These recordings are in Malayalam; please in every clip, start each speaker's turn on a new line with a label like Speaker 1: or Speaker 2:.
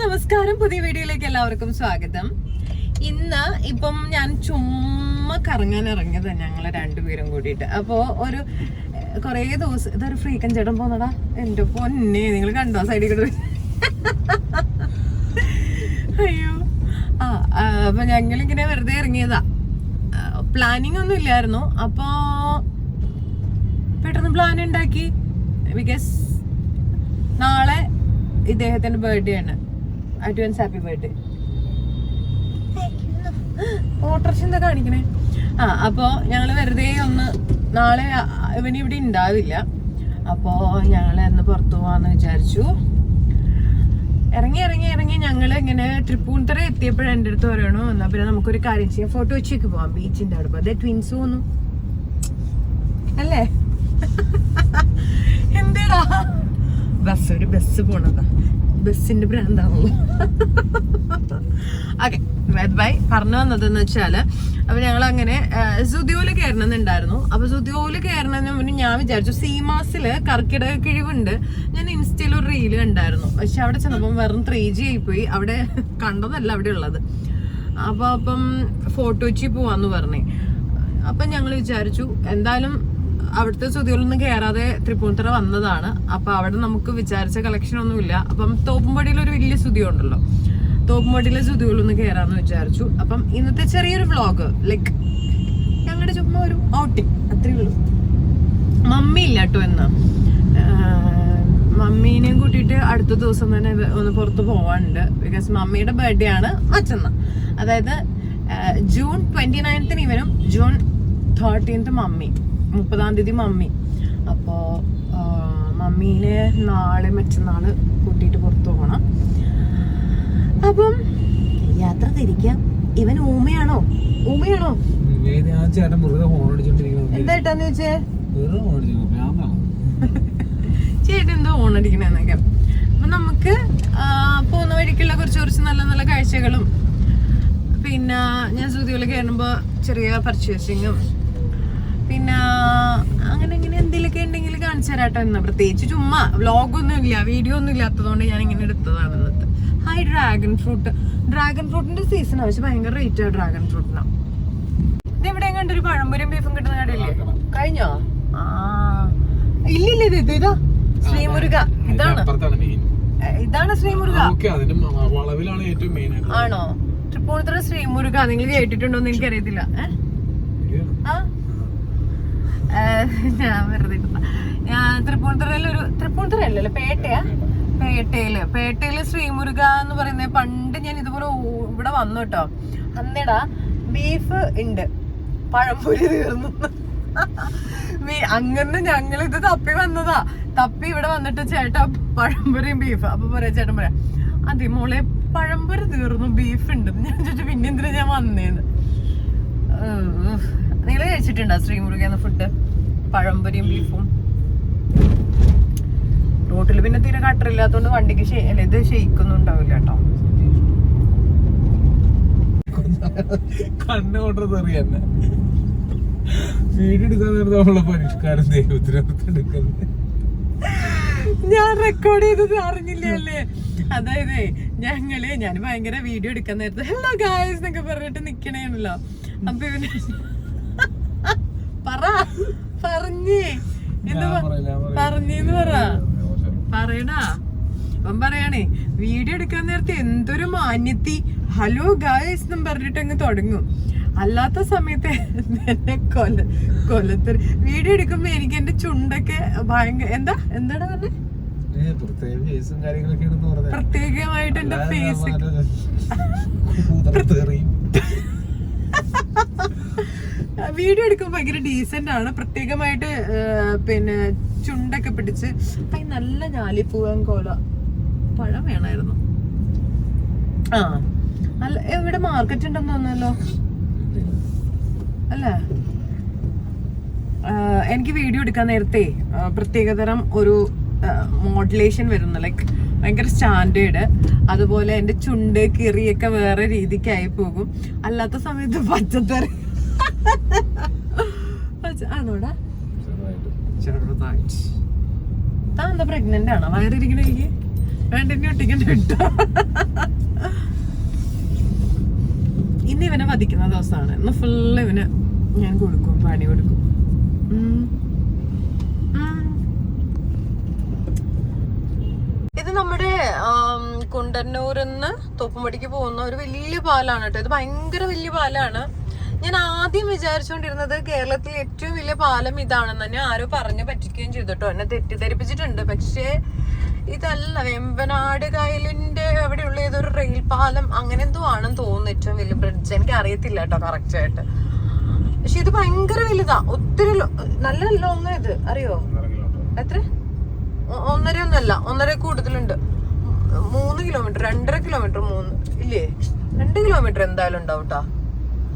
Speaker 1: നമസ്കാരം, പുതിയ വീഡിയോയിലേക്ക് എല്ലാവർക്കും സ്വാഗതം. ഇന്ന് ഇപ്പം ഞാൻ ചുമ്മാ കറങ്ങാൻ ഇറങ്ങിയത് ഞങ്ങള് രണ്ടുപേരും കൂടിയിട്ട്. അപ്പോ ഒരു കൊറേ ദിവസം ഇതൊരു ഫ്രീക്കൻ ചേട്ടൻ പോന്നടാ. എന്റെ പൊന്നെ, നിങ്ങൾ കണ്ടോ സൈഡിൽ കൂടെ? അയ്യോ അപ്പൊ ഞങ്ങളിങ്ങനെ വെറുതെ ഇറങ്ങിയതാ. പ്ലാനിങ് ഒന്നും ഇല്ലായിരുന്നു. അപ്പൊ പെട്ടെന്ന് പ്ലാൻ ഉണ്ടാക്കി. ബിക്കോസ് നാളെ ഇദ്ദേഹത്തിന്റെ ബർത്ത്ഡേ ആണ്. Advance happy birthday. ഓട്ടർഷ എന്താ കാണിക്കണേ? അപ്പോ ഞങ്ങള് വെറുതെ ഒന്ന്, നാളെ ഇവന് ഇവിടെ ഉണ്ടാവില്ല, അപ്പോ ഞങ്ങള് എന്ന് പുറത്തു പോവാന്ന് വിചാരിച്ചു. ഇറങ്ങി ഞങ്ങള് ഇങ്ങനെ തൃപ്പൂണിത്തുറ എത്തിയപ്പോഴും എൻ്റെ അടുത്ത് പറയണു, എന്നാ പിന്നെ നമുക്കൊരു കാര്യം ചെയ്യാം, ഫോട്ടോ വെച്ചേക്ക് പോവാം ബീച്ചിന്റെ അവിടെ. അതെ ട്വിൻസ് പോന്നു അല്ലേ? എന്തേടാ ഒരു ബസ് പോണതാ, ബസ്സിന്റെ ഭ്രാന്താണല്ലോ. Okay, by. പറഞ്ഞു വന്നതെന്ന് വെച്ചാല്, അപ്പൊ ഞങ്ങൾ അങ്ങനെ സുദിയോല് കയറണമെന്നുണ്ടായിരുന്നു. അപ്പൊ സുദിയോല് കയറണതിന് മുന്നേ ഞാൻ വിചാരിച്ചു സീമാസില് കർക്കിടക കിഴിവുണ്ട്. ഞാൻ ഇൻസ്റ്റയിൽ ഒരു റീല് കണ്ടായിരുന്നു. പക്ഷെ അവിടെ ചെന്നപ്പം വെറും 3G ആയിപ്പോയി. അവിടെ കണ്ടതല്ല അവിടെ ഉള്ളത്. അപ്പം ഫോട്ടോ വെച്ച് പോവാന്ന് പറഞ്ഞേ. അപ്പൊ ഞങ്ങൾ വിചാരിച്ചു എന്തായാലും അവിടുത്തെ സുദിയോലൊന്നും കയറാതെ തൃപ്പൂണിത്തുറ വന്നതാണ്. അപ്പൊ അവിടെ നമുക്ക് വിചാരിച്ച കളക്ഷൻ ഒന്നുമില്ല. അപ്പം തോപ്പുംപടിയിൽ ഒരു വലിയ സുദിയോ ഉണ്ടല്ലോ, തോപ്പുംപടിയിലെ സുദിയോലൊന്ന് കയറാന്ന് വിചാരിച്ചു. അപ്പം ഇന്നത്തെ ചെറിയൊരു വ്ളോഗ്, ലൈക്ക് ഞങ്ങളുടെ ചുമ്മാ ഒരു ഔട്ടിങ്, അത്രേ ഉള്ളൂ. മമ്മി ഇല്ല കേട്ടോ എന്ന്. മമ്മീനെയും കൂട്ടിയിട്ട് അടുത്ത ദിവസം തന്നെ ഒന്ന് പുറത്ത് പോവാനുണ്ട്. ബിക്കോസ് മമ്മിയുടെ ബർത്ത്ഡേ ആണ് മറ്റന്നാ. അതായത് ജൂൺ 29 ഇവനും ജൂൺ 30 മമ്മി, 30-ാം തീയതി മമ്മി. അപ്പോ മമ്മീനെ നാളെ മറ്റന്നാള് കൂട്ടിയിട്ട് പുറത്തു പോകണം. അപ്പം യാത്ര തിരിക്കാം. ഇവൻ ഊമയാണോ? എന്തായിട്ടാന്ന് ചോദിച്ചേ? ചേട്ടൻ എന്തോ ഓണടിക്കണെന്നൊക്കെ. അപ്പൊ നമുക്ക് പോകുന്ന വഴിക്കുള്ള കുറച്ച് നല്ല നല്ല കാഴ്ചകളും, പിന്നെ ഞാൻ സുദിയോല് കയറുമ്പോ ചെറിയ പർച്ചേസിങ്ങും, പിന്നെ അങ്ങനെ എന്തെങ്കിലുമൊക്കെ ഉണ്ടെങ്കിൽ കാണിച്ചു തരാട്ടോ എന്ന്. പ്രത്യേകിച്ച് ചുമ്മാ വ്ളോഗൊന്നും ഇല്ല, വീഡിയോ ഒന്നും ഇല്ലാത്തതുകൊണ്ട് ഞാൻ ഇങ്ങനെ എടുത്തതാണ് ഇന്നത്തെ. ഹായ്, ഡ്രാഗൺ ഫ്രൂട്ടിന്റെ സീസൺ പക്ഷെ ഭയങ്കര റേറ്റ് ആണ് ഡ്രാഗൺ ഫ്രൂട്ടിന്. ഇത് എവിടെ കണ്ടൊരു പഴംപൊരിയും ബീഫും കിട്ടുന്ന കടയില്ലേ? കഴിഞ്ഞോ? ഇല്ലില്ല, ഇതാ ശ്രീമുരുക. ഇതാണ് ശ്രീമുരുക. ആണോ? തൃപ്പൂണിത്തുറ ശ്രീമുരുക നിങ്ങൾ കേട്ടിട്ടുണ്ടോന്ന് എനിക്കറിയത്തില്ല. ഞാൻ വെറുതെ തൃപ്പൂണിത്തുറയല്ലല്ലോ, പേട്ടയില് ശ്രീമുരുക എന്ന് പറയുന്നത്. പണ്ട് ഞാൻ ഇതുപോലെ ഇവിടെ വന്നു കേട്ടോ. അന്നേടാ ബീഫ് ഉണ്ട്, പഴംപൊരി തീർന്നു. അങ്ങനെ ഞങ്ങൾ ഇത് തപ്പി വന്നതാ. തപ്പി ഇവിടെ വന്നിട്ട് ചേട്ടാ പഴംപൊരിയും ബീഫ്. അപ്പൊ പറയാ ചേട്ടൻ പറയാ, അതെ മോളെ പഴംപൊരി തീർന്നു, ബീഫ് ഉണ്ട്. ഞാൻ ചോദിച്ചു പിന്നെ എന്തിനാ ഞാൻ വന്നേന്ന്. നിങ്ങൾ കഴിച്ചിട്ടുണ്ടോ ശ്രീമുരുക എന്ന ഫുഡ്? പഴംപൊരിയും ബീഫും. റോട്ടിൽ പിന്നെ തീരെ കട്ടറില്ലാത്തോണ്ട് വണ്ടിക്ക് ഇത് ഷെയ്ക്കൊന്നും ഉണ്ടാവില്ല കേട്ടോ.
Speaker 2: കണ്ണോട്ടറിയന്നെ വീഡിയോ എടുക്കാൻ നേരത്തെ നമ്മളെ പരിഷ്കാരം ഉത്തരവാദിത്തം.
Speaker 1: ഞാൻ റെക്കോർഡ് ചെയ്തത് അറിഞ്ഞില്ലേ? അതായത് ഞാൻ ഭയങ്കര വീഡിയോ എടുക്കാൻ നേരത്തെ ഹലോ ഗായ്സ് എന്നൊക്കെ പറഞ്ഞിട്ട് നിക്കണേണല്ലോ. അപ്പൊ ഇവന് പറഞ്ഞേന്ന് പറയണാ. അപ്പം പറയാണേ വീഡിയോ എടുക്കാൻ നേരത്തെ എന്തൊരു മാന്യത്തി ഹലോ ഗായ്സ് എന്നും പറഞ്ഞിട്ട് അങ്ങ് തുടങ്ങും. അല്ലാത്ത സമയത്ത് എന്നെ കൊലത്തറി വീഡിയോ എടുക്കുമ്പോ എനിക്ക് എന്റെ ചുണ്ടൊക്കെ ഭയങ്കര എന്താണ് പറഞ്ഞേ, പ്രത്യേകമായിട്ട് എന്റെ ഫേസ് വീഡിയോ എടുക്കുമ്പോ ഭയങ്കര ഡീസന്റ് ആണ്. പ്രത്യേകമായിട്ട് പിന്നെ ചുണ്ടൊക്കെ പിടിച്ച് നല്ല ഞാലിപ്പൂവൻ കോല പഴം വേണമായിരുന്നു. നല്ല ഇവിടെ മാർക്കറ്റ് ഉണ്ടെന്ന് തോന്നുന്നല്ലോ അല്ലേ? എനിക്ക് വീഡിയോ എടുക്കാൻ നേരത്തെ പ്രത്യേകതരം ഒരു മോഡുലേഷൻ വരുന്നു, ലൈക്ക് ഭയങ്കര സ്റ്റാൻഡേർഡ്. അതുപോലെ എന്റെ ചുണ്ട് കിറിയൊക്കെ വേറെ രീതിക്കായി പോകും. അല്ലാത്ത സമയത്ത് പച്ചത്തറി ആണോടാ? താൻ എന്താ പ്രഗ്നന്റ് ആണോ? വയറിരിക്കണ എനിക്ക് കണ്ടിന്യൂ ഒട്ടിക്കണ്ട കേട്ടോ. ഇന്ന് ഇവനെ വധിക്കുന്ന ദിവസമാണ്. ഇന്ന് ഫുള്ള് ഇവന് ഞാൻ കൊടുക്കും, പണി കൊടുക്കും. ഇത് നമ്മുടെ കുണ്ടന്നൂരിന്ന് തോപ്പുംപടിക്ക് പോകുന്ന ഒരു വലിയ പാലാണ് കേട്ടോ. ഇത് ഭയങ്കര വലിയ പാലാണ്. ഞാൻ ആദ്യം വിചാരിച്ചുകൊണ്ടിരുന്നത് കേരളത്തിലെ ഏറ്റവും വലിയ പാലം ഇതാണെന്ന് തന്നെ ആരോ പറഞ്ഞു പറ്റിക്കുകയും ചെയ്തിട്ടോ, എന്നെ തെറ്റിദ്ധരിപ്പിച്ചിട്ടുണ്ട്. പക്ഷേ ഇതല്ല, വെമ്പനാട് കായലിന്റെ അവിടെയുള്ള ഏതൊരു റെയിൽ പാലം അങ്ങനെ എന്തോ ആണെന്ന് തോന്നുന്നു ഏറ്റവും വലിയ ബ്രിഡ്ജ്. എനിക്ക് അറിയത്തില്ല കേട്ടോ കറക്റ്റ് ആയിട്ട്. പക്ഷെ ഇത് ഭയങ്കര വലുതാ, ഒത്തിരി നല്ല ലോങ്. ഇത് അറിയോ എത്ര? 1.5 കൂടുതലുണ്ട്. 3 കിലോമീറ്റർ, 2.5 കിലോമീറ്റർ, 3 ഇല്ലേ 2 കിലോമീറ്റർ എന്തായാലും ഉണ്ടാവും കേട്ടോ.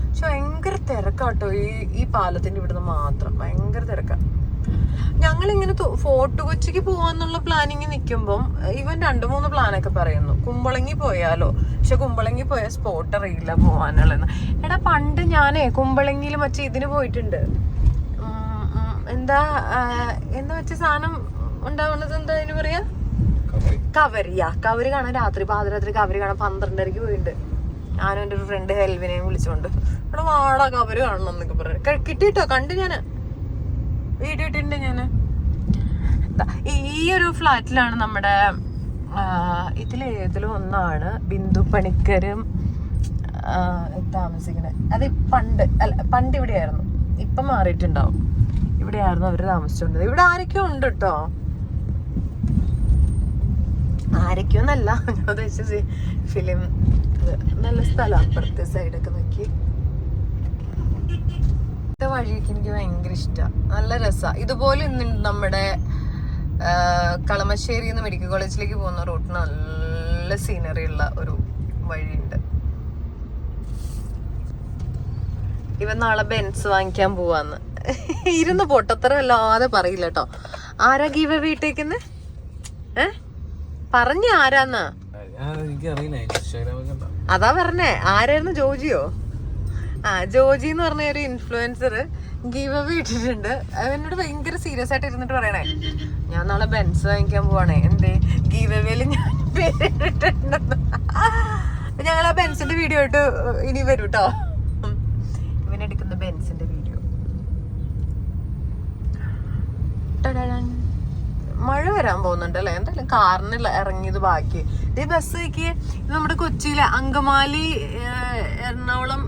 Speaker 1: പക്ഷെ ഭയങ്കര തിരക്കാട്ടോ ഈ പാലത്തിന്റെ ഇവിടുന്ന് മാത്രം ഭയങ്കര തിരക്കാ. ഞങ്ങളിങ്ങനെ ഫോർട്ട് കൊച്ചിക്ക് പോവാന്നുള്ള പ്ലാനിങ് നിൽക്കുമ്പം ഇവൻ 2-3 പ്ലാനൊക്കെ പറയുന്നു. കുമ്പളങ്ങി പോയാലോ, പക്ഷെ കുമ്പളങ്ങി പോയ സ്പോട്ട് അറിയില്ല പോവാനുള്ളതെന്ന്. എടാ പണ്ട് ഞാനേ കുമ്പളങ്ങിയിൽ മറ്റേ ഇതിന് പോയിട്ടുണ്ട്. എന്താ വെച്ച സാധനം ഉണ്ടാവുന്നത്, എന്താ അതിന് പറയാ, കവരി കാണാൻ. പാതിരാത്രി കവരി കാണാൻ 12:30 പോയിട്ടുണ്ട്. ഞാനും എൻ്റെ ഒരു ഫ്രണ്ട് ഹെൽവിനെയും വിളിച്ചോണ്ട് ഇവിടെ വാടാ കവര് കാണണം എന്നൊക്കെ പറഞ്ഞു. കിട്ടിട്ടോ, കണ്ടു ഞാന്, വീഡിയോ ഇട്ടിട്ടുണ്ട് ഞാന്. ഈ ഒരു ഫ്ലാറ്റിലാണ് നമ്മുടെ ഇതിലേതിലും ഒന്നാണ് ബിന്ദു പണിക്കരും താമസിക്കണേ. അത് പണ്ട് ഇവിടെയായിരുന്നു, ഇപ്പം മാറിയിട്ടുണ്ടാവും. ഇവിടെയായിരുന്നു അവര് താമസിച്ചോണ്ടത്. ഇവിടെ ആരൊക്കെയോ ഉണ്ട് കേട്ടോ, ആരൊക്കെയോന്നല്ല ഞാൻ ഉദ്ദേശിച്ച ഫിലിം. നല്ല സ്ഥലം, അപ്പുറത്തെ സൈഡൊക്കെ നോക്കി. വഴിയൊക്കെ എനിക്ക് ഭയങ്കര ഇഷ്ടമാണ്, നല്ല രസമാണ്. ഇതുപോലെ ഇന്നുണ്ട് നമ്മുടെ കളമശ്ശേരിന്ന് മെഡിക്കൽ കോളേജിലേക്ക് പോകുന്ന റൂട്ടിന് നല്ല സീനറി ഉള്ള ഒരു വഴിയുണ്ട്. ഇവൻ നാളെ ബെൻസ് വാങ്ങിക്കാൻ പോവാന്ന് ഇരുന്ന് പൊട്ടത്തരല്ലാതെ പറയില്ല കേട്ടോ. ആരാ ഗീവ് വീട്ടേക്കുന്ന് പറഞ്ഞ ആരാന്ന്? അതാ പറഞ്ഞേ, ആരായിരുന്നു? ജോജിയോ? ജോജി എന്ന് പറഞ്ഞ ഒരു ഇൻഫ്ലുവൻസർ ഗീവ് അവേ ഇട്ടിട്ടുണ്ട്. അവനോട് ഭയങ്കര സീരിയസ് ആയിട്ട് ഇരുന്നിട്ട് പറയണേ, ഞാൻ നാളെ ബെൻസ് വാങ്ങിക്കാൻ പോവാണേ, എന്തേ ഗീവ് അവേയില് ഞാൻ പേരിട്ടിട്ടുണ്ടെന്ന്. ഞങ്ങൾ ആ ബെൻസിന്റെ വീഡിയോ ആയിട്ട് ഇനി വരും കേട്ടോ. ഇവനെടുക്കുന്ന ബെൻസിന്റെ വീഡിയോ. മഴ വരാൻ പോകുന്നുണ്ട് അല്ലെ? എന്തായാലും കാറിന് ഇറങ്ങിയത് ബാക്കി. ഈ ബസ്സേക്ക് നമ്മുടെ കൊച്ചിയിലെ അങ്കമാലി എറണാകുളം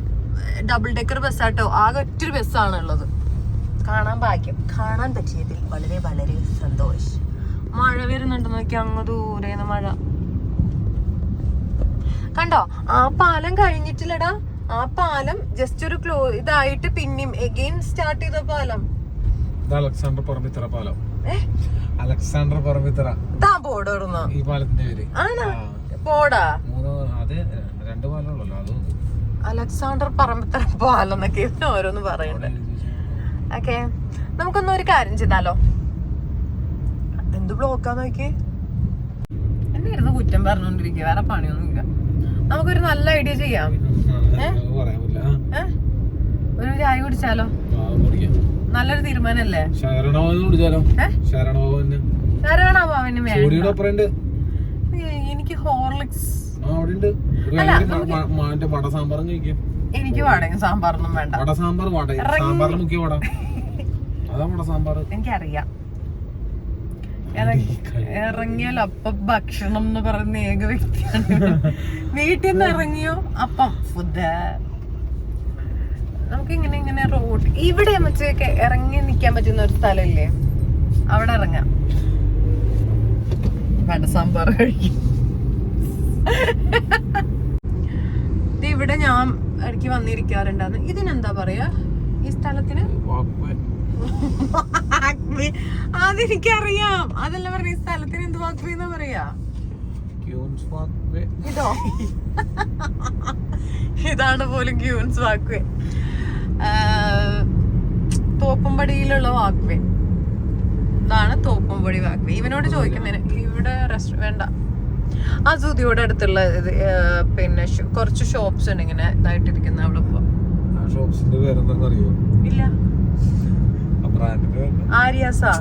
Speaker 1: ഡബിൾ ഡെക്കർ ബസ്സാട്ടോ. ആകെ ഒറ്റൊരു ബസ്സാണ് ഉള്ളത്. കാണാൻ പറ്റിയതിൽ വളരെ വളരെ സന്തോഷം. മഴ വരുന്നുണ്ട് നോക്കി, അങ്ങ് ദൂരെന്ന് മഴ കണ്ടോ. ആ പാലം കഴിഞ്ഞിട്ടില്ലടാ, ആ പാലം ജസ്റ്റ് ഒരു ഇതായിട്ട് പിന്നെയും എഗെയിൻ സ്റ്റാർട്ട് ചെയ്ത പാലം.
Speaker 2: അലക്സാണ്ടർ പറമ്പിത്തറ പാലം. അലക്സാണ്ടർ പറമ്പിത്തറ
Speaker 1: പോടോടുന്നോ
Speaker 2: ഈ പാലത്തിന്റെ പേര്?
Speaker 1: ആണോ? പോടാ,
Speaker 2: അത് 2 പാലമുള്ളല്ലോ. അത്
Speaker 1: അലക്സാണ്ടർ പറമ്പിത്തറ പാലം എന്നൊക്കെ ഓരോന്ന് പറയണ്ടേ. ഓക്കെ, നമുക്കൊന്നും ഒരു കാര്യം ചെയ്താലോ? എന്ത് ബ്ലോക്കാ നോക്കി എന്നെ ഇരുന്ന് കുറ്റം പറഞ്ഞോണ്ടിരിക്കുക, വേറെ പണിയൊന്നുമില്ല. നമുക്കൊരു നല്ല ഐഡിയ ചെയ്യാം. ഒരു ചായ കുടിച്ചാലോ? നല്ലൊരു തീരുമാനല്ലേ? എനിക്ക് ഹോർലിക്സ്, എനിക്ക് വടയും സാമ്പാറൊന്നും വേണ്ട. എനിക്കറിയാം, ഇറങ്ങിയാൽ അപ്പം ഭക്ഷണം എന്ന് പറയുന്ന ഏക വ്യക്തിയാണ്. വീട്ടിൽ നിന്ന് ഇറങ്ങിയോ അപ്പം ഫുഡ്. നമുക്ക് ഇങ്ങനെ റോഡ് ഇവിടെ മറ്റേ ഇറങ്ങി നിക്കാൻ പറ്റുന്ന ഒരു സ്ഥലമില്ലേ, അവിടെ ഇറങ്ങാം. വട സാമ്പാർ കഴിക്കും. ഇവിടെ ഞാൻ ഇടയ്ക്ക് വന്നിരിക്കാറുണ്ടാന്ന്. ഇതിനെന്താ പറയാ ഈ സ്ഥലത്തിന്? അതെനിക്കറിയാം, അതല്ല പറഞ്ഞ ഈ സ്ഥലത്തിന് എന്ത് വാക്വേ എന്നാ പറയാ? ഇതോ? ഇതാണ് പോലും ക്യൂൻസ് വാക്വേ. തോപ്പുംപടിയിലുള്ള വാക്വേ, ഇതാണ് തോപ്പുംപടി വാക്വേ. ഇവനോട് ചോദിക്കുന്നതിന് ഇവിടെ വേണ്ട. ആ സുതിയുടെ അടുത്തുള്ള പിന്നെ കുറച്ച് ഷോപ്സ് ഉണ്ട് ഇങ്ങനെ ഇതായിട്ടിരിക്കുന്ന. അവിടെ ഇല്ല, ആര്യാസാ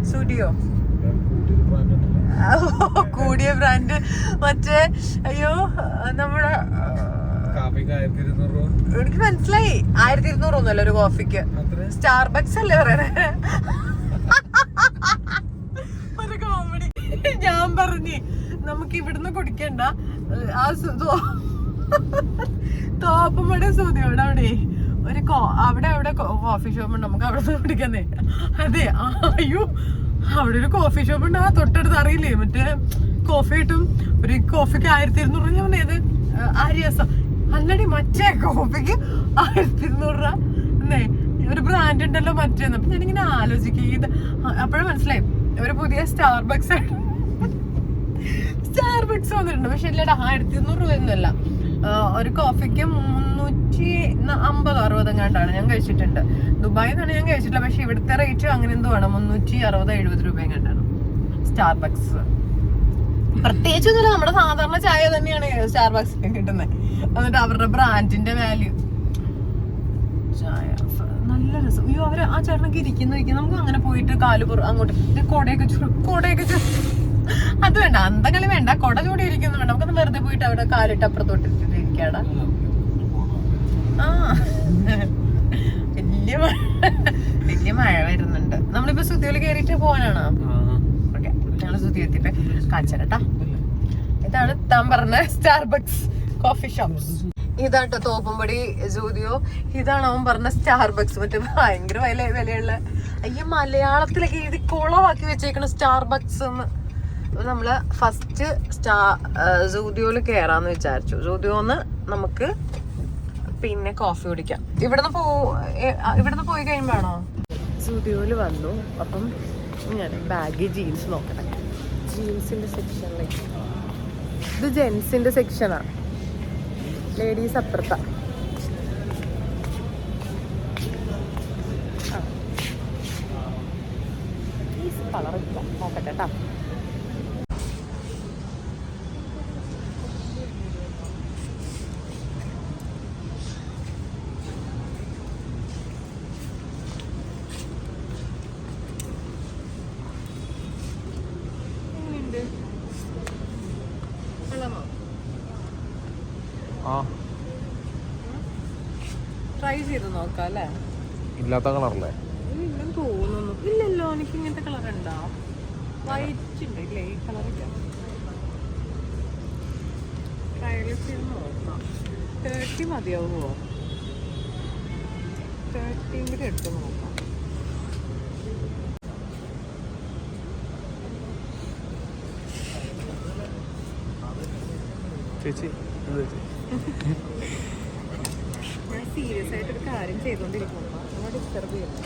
Speaker 1: സ്റ്റുഡിയോ കൂടിയ ബ്രാൻഡ് മറ്റേ അയ്യോ നമ്മുടെ എനിക്ക് മനസ്സിലായി 1200 ഒന്നുമല്ല ഒരു കോഫിക്ക്. സ്റ്റാർബക്സ് അല്ലേ പറയണേ? ഒരു കോമഡി. ഞാൻ പറഞ്ഞേ നമുക്ക് ഇവിടുന്ന് കുടിക്കണ്ട, ആ തോപ്പുമട സുതിയോടെ അവിടെ ഒരു അവിടെ കോഫി ഷോപ്പ് ഉണ്ട്, നമുക്ക് അവിടെ നിന്ന് കുടിക്കുന്നേ. അതെ അയ്യോ അവിടെ ഒരു കോഫി ഷോപ്പ് ഉണ്ട്, ആ തൊട്ടടുത്ത് അറിയില്ലേ മറ്റേ കോഫി കിട്ടും. ഒരു കോഫിക്ക് 1200 ഞാൻ പറഞ്ഞത് ആര്യാസ അല്ലടി, മറ്റേ കോഫിക്ക് 1200 രൂപ എന്നേ ഒരു ബ്രാൻഡ് ഉണ്ടല്ലോ മറ്റേന്ന്. അപ്പൊ ഞാനിങ്ങനെ ആലോചിക്കുക ഇത് അപ്പോഴും മനസ്സിലായി ഒരു പുതിയ സ്റ്റാർബക്സ് വന്നിട്ടുണ്ട്. പക്ഷെ ഇല്ലടാ 1200 രൂപയൊന്നുമല്ല. ഒരു കോഫിക്ക് 350-60 എങ്ങാണ്ടാണ് ഞാൻ കഴിച്ചിട്ടുണ്ട്. ദുബായിൽ നിന്നാണ് ഞാൻ കഴിച്ചിട്ടില്ല, പക്ഷെ ഇവിടുത്തെ റേറ്റ് അങ്ങനെ എന്തോ ആണ് 360-70 രൂപ എങ്ങാണ്ടാണ് സ്റ്റാർബക്സ്. പ്രത്യേകിച്ചൊന്നുമില്ല, നമ്മുടെ സാധാരണ ചായ തന്നെയാണ് സ്റ്റാർബക്സിൽ കിട്ടുന്നത്. എന്നിട്ട് അവരുടെ ബ്രാൻഡിന്റെ വാല്യൂ ചായ നല്ല രസം. അയ്യോ അവര് ആ ചേട്ടനൊക്കെ ഇരിക്കുന്നു. നമുക്ക് അങ്ങനെ പോയിട്ട് അങ്ങോട്ട് കൊടയൊക്കെ അത് വേണ്ട, അന്തകളി വേണ്ട, കൊട ചൂടി ഇരിക്കുന്നു വേണ്ട. നമുക്കൊന്ന് വെറുതെ പോയിട്ട് അവിടെ കാലിട്ട് അപ്പുറത്തോട്ടിട്ട് ഇരിക്കാടാ. ആ വലിയ മഴ വരുന്നുണ്ട്. നമ്മളിപ്പോ സുതിയോല് കയറിയിട്ട് പോകാനാണോ? ഓക്കെ, ഞങ്ങള് സുതി എത്തിട്ട് കാണിച്ചേരട്ടാ. ഇതാണ് താൻ പറഞ്ഞ സ്റ്റാർബക്സ് കോഫി ഷോപ്പ്. ഇതാട്ടോ തോപ്പുംപടി സൂദിയോ. ഇതാണ് അവൻ പറഞ്ഞ സ്റ്റാർബക്സ്. മറ്റേ ഭയങ്കര വിലയുള്ള അയ്യ മലയാളത്തിലൊക്കെ എഴുതി കുളവാക്കി വെച്ചേക്കണ സ്റ്റാർബക്സ് എന്ന്. നമ്മള് ഫസ്റ്റ് സൂദിയോയില് കേറാന്ന് വിചാരിച്ചു. സൂദിയോന്ന് നമുക്ക് പിന്നെ കോഫി കുടിക്കാം. ഇവിടുന്ന് പോയി കഴിയുമ്പോഴാണോ സൂദിയോയില് വന്നു. അപ്പം ഞാൻ ബാഗി ജീൻസ് നോക്കട്ടെ. ജീൻസിന്റെ സെക്ഷനിലേക്ക്. ഇത് ജെൻസിന്റെ സെക്ഷനാണ്, ലേഡീസ് അപ്പുറത്താ. കളറില്ല, നോക്കട്ടെ കേട്ടോ. ട്രൈ ചെയ്ത് നോക്കാം അല്ലേ?
Speaker 2: ഇല്ലാത്ത കളറല്ലേ?
Speaker 1: ഇല്ലെന്ന് തോന്നുന്നു. ഇല്ലല്ലോ, എനിക്ക് ഇങ്ങനത്തെ കളർ ഉണ്ടോ? വൈറ്റ് ഉണ്ട് ഇല്ലേ? ഈ കളറില്ല. ട്രയൽ ചെയ്ത് നോക്കാം. 30 മതിയാവുമോ? 30 കൂടി എടുത്ത് നോക്കാം.
Speaker 2: ചേച്ചി
Speaker 1: ഞാൻ സീരിയസ് ആയിട്ടൊരു കാര്യം ചെയ്തോണ്ടിരിക്കുന്നു, നമ്മൾ ഡിസ്റ്റർബ് ചെയ്യുന്നു.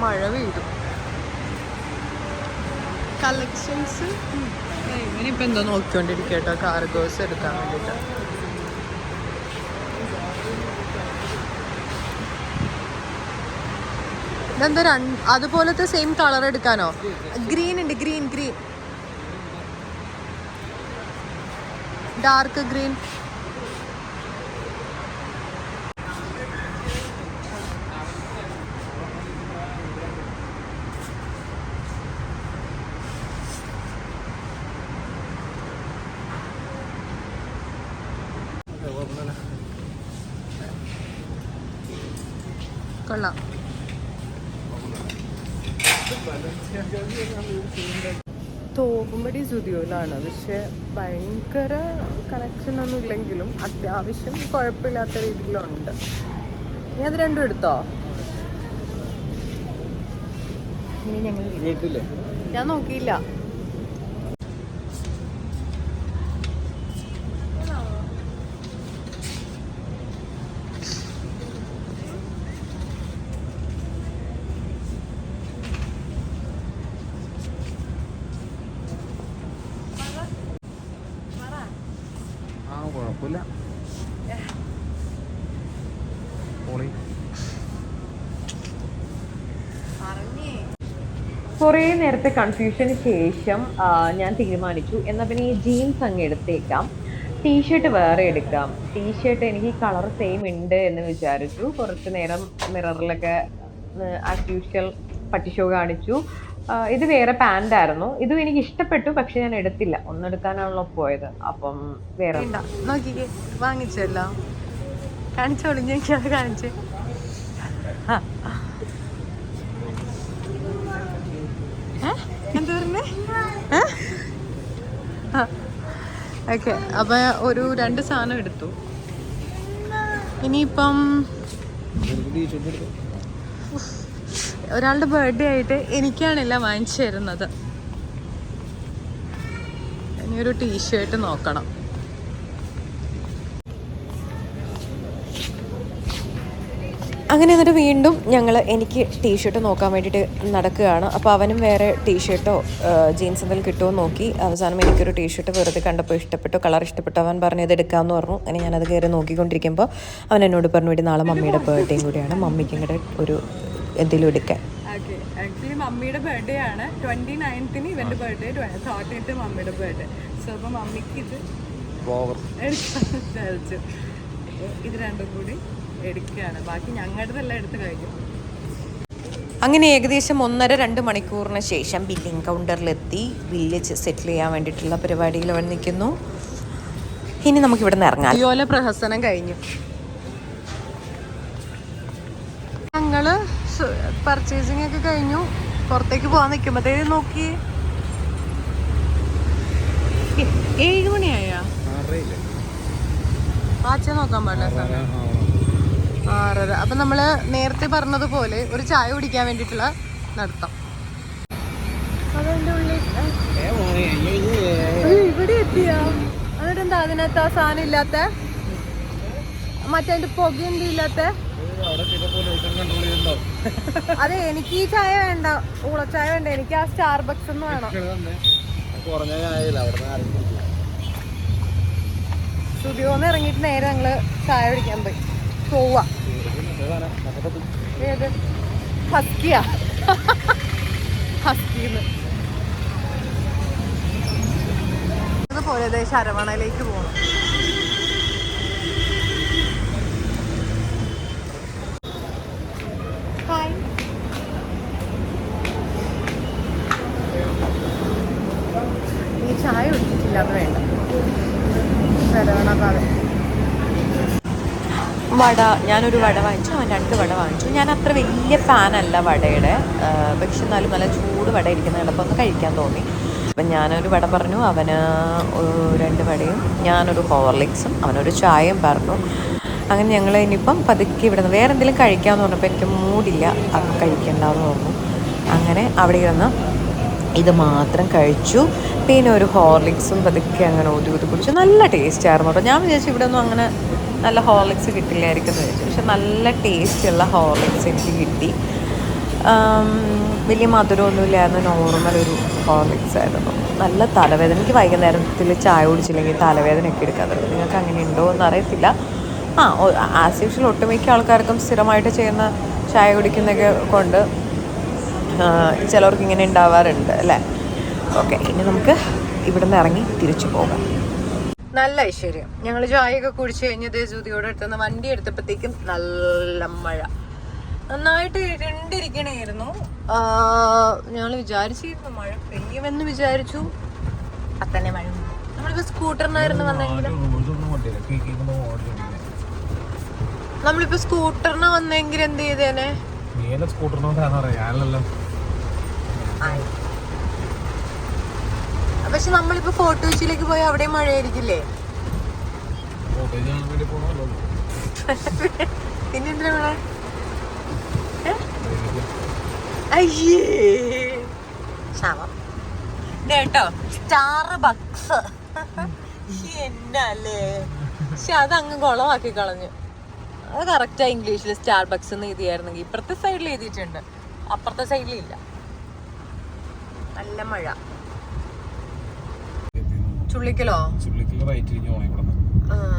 Speaker 1: മഴ പെയ്തു. കളക്ഷൻസ് ഇവനിപ്പോ എന്തോ നോക്കിക്കൊണ്ടിരിക്കട്ടോ, കാർഗോസ് എടുക്കാൻ വേണ്ടിട്ട്. ഇതെന്താ അതുപോലത്തെ സെയിം കളർ എടുക്കാനോ? ഗ്രീൻ ഉണ്ട്, ഗ്രീൻ ഡാർക്ക് ഗ്രീൻ. കൊള്ളാം. തോപ്പുംപടി സ്റ്റുഡിയോയിലാണ്, പക്ഷെ ഭയങ്കര കണക്ഷൻ ഒന്നും ഇല്ലെങ്കിലും അത്യാവശ്യം കുഴപ്പമില്ലാത്ത രീതിയിലുണ്ട്. നീ അത് രണ്ടും എടുത്തോ? ഇനി ഞങ്ങൾ ഞാൻ നോക്കിയില്ല.
Speaker 2: കുഴപ്പമില്ല.
Speaker 1: കുറേ നേരത്തെ കൺഫ്യൂഷന് ശേഷം ഞാൻ തീരുമാനിച്ചു, എന്നാൽ പിന്നെ ഈ ജീൻസ് അങ്ങ് എടുത്തേക്കാം. ടീഷർട്ട് വേറെ എടുക്കാം. ടീഷർട്ട് എനിക്ക് കളർ സെയിം ഉണ്ട് എന്ന് വിചാരിച്ചു. കുറച്ച് നേരം മിററിലൊക്കെ ആസ് യൂഷ്വൽ പട്ടിഷോ കാണിച്ചു. ഇത് വേറെ പാൻ്റായിരുന്നു. ഇതും എനിക്ക് ഇഷ്ടപ്പെട്ടു, പക്ഷെ ഞാൻ എടുത്തില്ല. ഒന്നെടുക്കാനാണല്ലോ പോയത്. അപ്പം വേറെ നോക്കിക്കേ, വാങ്ങിച്ചല്ലോ. കാണിച്ചോളൂ, എനിക്കത് കാണിച്ച്. എന്താ പറഞ്ഞേ? ഓക്കെ, അപ്പൊ ഒരു 2 സാധനം എടുത്തു. ഇനിയിപ്പം ഒരാളുടെ ബർത്ത്ഡേ ആയിട്ട് എനിക്കാണില്ല വാങ്ങിച്ചു തരുന്നത്. ഇനിയൊരു ടീഷർട്ട് നോക്കണം. അങ്ങനെ എന്നിട്ട് വീണ്ടും എനിക്ക് ടീഷർട്ട് നോക്കാൻ വേണ്ടിയിട്ട് നടക്കുകയാണ്. അപ്പോൾ അവനും വേറെ ടീഷർട്ടോ ജീൻസ് എന്തെങ്കിലും കിട്ടുമോ നോക്കി. അവസാനം എനിക്കൊരു ടീഷർട്ട് വെറുതെ കണ്ടപ്പോൾ ഇഷ്ടപ്പെട്ടു, കളർ ഇഷ്ടപ്പെട്ടു. അവൻ പറഞ്ഞു ഇത് എടുക്കാമെന്ന് പറഞ്ഞു. അങ്ങനെ ഞാനത് കയറി നോക്കിക്കൊണ്ടിരിക്കുമ്പോൾ അവൻ എന്നോട് പറഞ്ഞു വേണ്ടി നാളെ മമ്മിയുടെ ബർത്ത്ഡേയും കൂടിയാണ്, മമ്മിക്കും കൂടെ ഒരു എന്തെങ്കിലും എടുക്കാൻ. ആക്ച്വലി മമ്മിയുടെ ബർത്ത്ഡേ ആണ് 29th ഇവൻ്റെ ബർത്ത്ഡേ, 30th മമ്മിയുടെ ബർത്ത്ഡേ. സോ അപ്പോൾ മമ്മിക്ക് ഇത് എടുക്കാമെന്ന് വിചാരിച്ചു. ഇത് രണ്ടും കൂടി എടുക്കുകയാണ്. ബാക്കി ഞങ്ങളുടെതെല്ലാം എടുത്ത് കഴിഞ്ഞു. അങ്ങനെ ഏകദേശം 1.5-2 മണിക്കൂറിന് ശേഷം ബില്ലിംഗ് കൗണ്ടറിലെത്തി. ബില്ല് സെറ്റിൽ ചെയ്യാൻ വേണ്ടിയിട്ടുള്ള പരിപാടിയിൽ അവൻ നിൽക്കുന്നു. ഇനി നമുക്കിവിടെ നിന്ന് ഇറങ്ങാം. ഇതുപോലെ പ്രഹസനം കഴിഞ്ഞു. ഞങ്ങള് പർച്ചേസിംഗ് ഒക്കെ കഴിഞ്ഞു. പുറത്തേക്ക് പോകാൻ നിൽക്കുമ്പോഴത്തേക്ക് നോക്കി 7 മണിയായാ. ആച്ച നോക്കാൻ പാടില്ല സമയം 6:30. അപ്പൊ നമ്മള് നേരത്തെ പറഞ്ഞതുപോലെ ഒരു ചായ കുടിക്കാൻ വേണ്ടിട്ടുള്ള നടത്തം. ഇവിടെ എത്തിയാ. എന്നിട്ട് എന്താ അതിനകത്ത് ആ സാധനം ഇല്ലാത്ത, മറ്റേ പുക എന്ത് ഇല്ലാത്ത? അതെ, എനിക്ക് ഈ ചായ വേണ്ട, ഊളച്ചായ വേണ്ട, എനിക്ക് ആ സ്റ്റാർബക്സ് ഒന്ന് വേണം. സ്റ്റുഡിയോന്ന് ഇറങ്ങിയിട്ട് നേരെ ഞങ്ങള് ചായ കുടിക്കാൻ പോയി. പോവാ ഏത് ഹസ്കിയാ, ഹസ്കിന്ന് അതുപോലെ ശരവണയിലേക്ക് പോകണം. ഹായ്, ഈ ചായ കുടിച്ചിട്ടില്ല, അത് വേണ്ട. ശരവണ ഭാഗം വട, ഞാനൊരു വട വാങ്ങിച്ചു, അവൻ 2 വട വാങ്ങിച്ചു. ഞാൻ അത്ര വലിയ ഫാനല്ല വടയുടെ, പക്ഷെ എന്നാലും നല്ല ചൂട് വട ഇരിക്കുന്ന എളുപ്പം ഒന്ന് കഴിക്കാൻ തോന്നി. അപ്പം ഞാനൊരു വട പറഞ്ഞു, അവന് 2 വടയും ഞാനൊരു ഹോർലിക്സും അവനൊരു ചായയും പറഞ്ഞു. അങ്ങനെ ഞങ്ങൾ ഇനിയിപ്പം പതുക്കെ ഇവിടെ നിന്ന് വേറെ എന്തെങ്കിലും കഴിക്കാമെന്ന് പറഞ്ഞപ്പോൾ എനിക്ക് മൂടില്ല, അത് കഴിക്കണ്ടെന്ന് തോന്നുന്നു. അങ്ങനെ അവിടെ ഇരുന്ന് ഇത് മാത്രം കഴിച്ചു. പിന്നെ ഒരു ഹോർലിക്സും പതുക്കെ അങ്ങനെ ഊതി കുടിച്ചു. നല്ല ടേസ്റ്റ് ആയിരുന്നു കേട്ടോ. ഞാൻ വിചാരിച്ചു ഇവിടെ ഒന്നും അങ്ങനെ നല്ല ഹോർലിക്സ് കിട്ടില്ലായിരിക്കും എന്ന് വിചാരിച്ചു. പക്ഷെ നല്ല ടേസ്റ്റുള്ള ഹോർലിക്സ് എനിക്ക് കിട്ടി. വലിയ മധുരമൊന്നും ഇല്ലായിരുന്നു, നോർമൽ ഒരു ഹോർലിക്സ് ആയിരുന്നു. നല്ല തലവേദന, എനിക്ക് വൈകുന്നേരത്തിൽ ചായ കുടിച്ചില്ലെങ്കിൽ തലവേദനയൊക്കെ എടുക്കാൻ തുടങ്ങി. നിങ്ങൾക്ക് അങ്ങനെ ഉണ്ടോ എന്ന് അറിയത്തില്ല. ആസ് യൂഷ്വൽ ഒട്ടുമിക്ക ആൾക്കാർക്കും സ്ഥിരമായിട്ട് ചെയ്യുന്ന ചായ കുടിക്കുന്നതൊക്കെ കൊണ്ട് ചിലർക്ക് ഇങ്ങനെ ഉണ്ടാവാറുണ്ട് അല്ലേ. ഓക്കെ, ഇനി നമുക്ക് ഇവിടെ നിന്ന് ഇറങ്ങി തിരിച്ചു പോകാം. നല്ല ഐശ്വര്യം. ഞങ്ങൾ ചായയൊക്കെ കുടിച്ച് കഴിഞ്ഞത് ജൂതിയോടെ അടുത്തുനിന്ന് വണ്ടി എടുത്തപ്പോഴത്തേക്കും നല്ല മഴ, നന്നായിട്ട് ഇരുണ്ടിരിക്കണായിരുന്നു. ഞങ്ങൾ വിചാരിച്ചിരുന്നു മഴ പെയ്യുമെന്ന് വിചാരിച്ചു. അത്തന്നെ മഴ. നമ്മളിപ്പോ സ്കൂട്ടറിനായിരുന്നു വന്നെങ്കിലും എന്ത് ചെയ്തേനെ? പക്ഷെ നമ്മളിപ്പോ ഫോർട്ട് കൊച്ചിയിലേക്ക് പോയി അവിടെ മഴയായിരിക്കില്ലേ? പിന്നെ എന്തിനാ മഴ? അയ്യേ ശവം കേട്ടോ. സ്റ്റാർബക്സ് എന്നല്ലേ, പക്ഷെ അതങ്ങ് കുളമാക്കി കളഞ്ഞു. അത് കറക്റ്റാ ഇംഗ്ലീഷിൽ സ്റ്റാർബക്സ് എന്ന് എഴുതിയായിരുന്നെങ്കിൽ. ഇപ്പുറത്തെ സൈഡിൽ എഴുതിയിട്ടുണ്ട്, അപ്പുറത്തെ സൈഡിലില്ല. നല്ല മഴ. ചുള്ളിക്കലോ?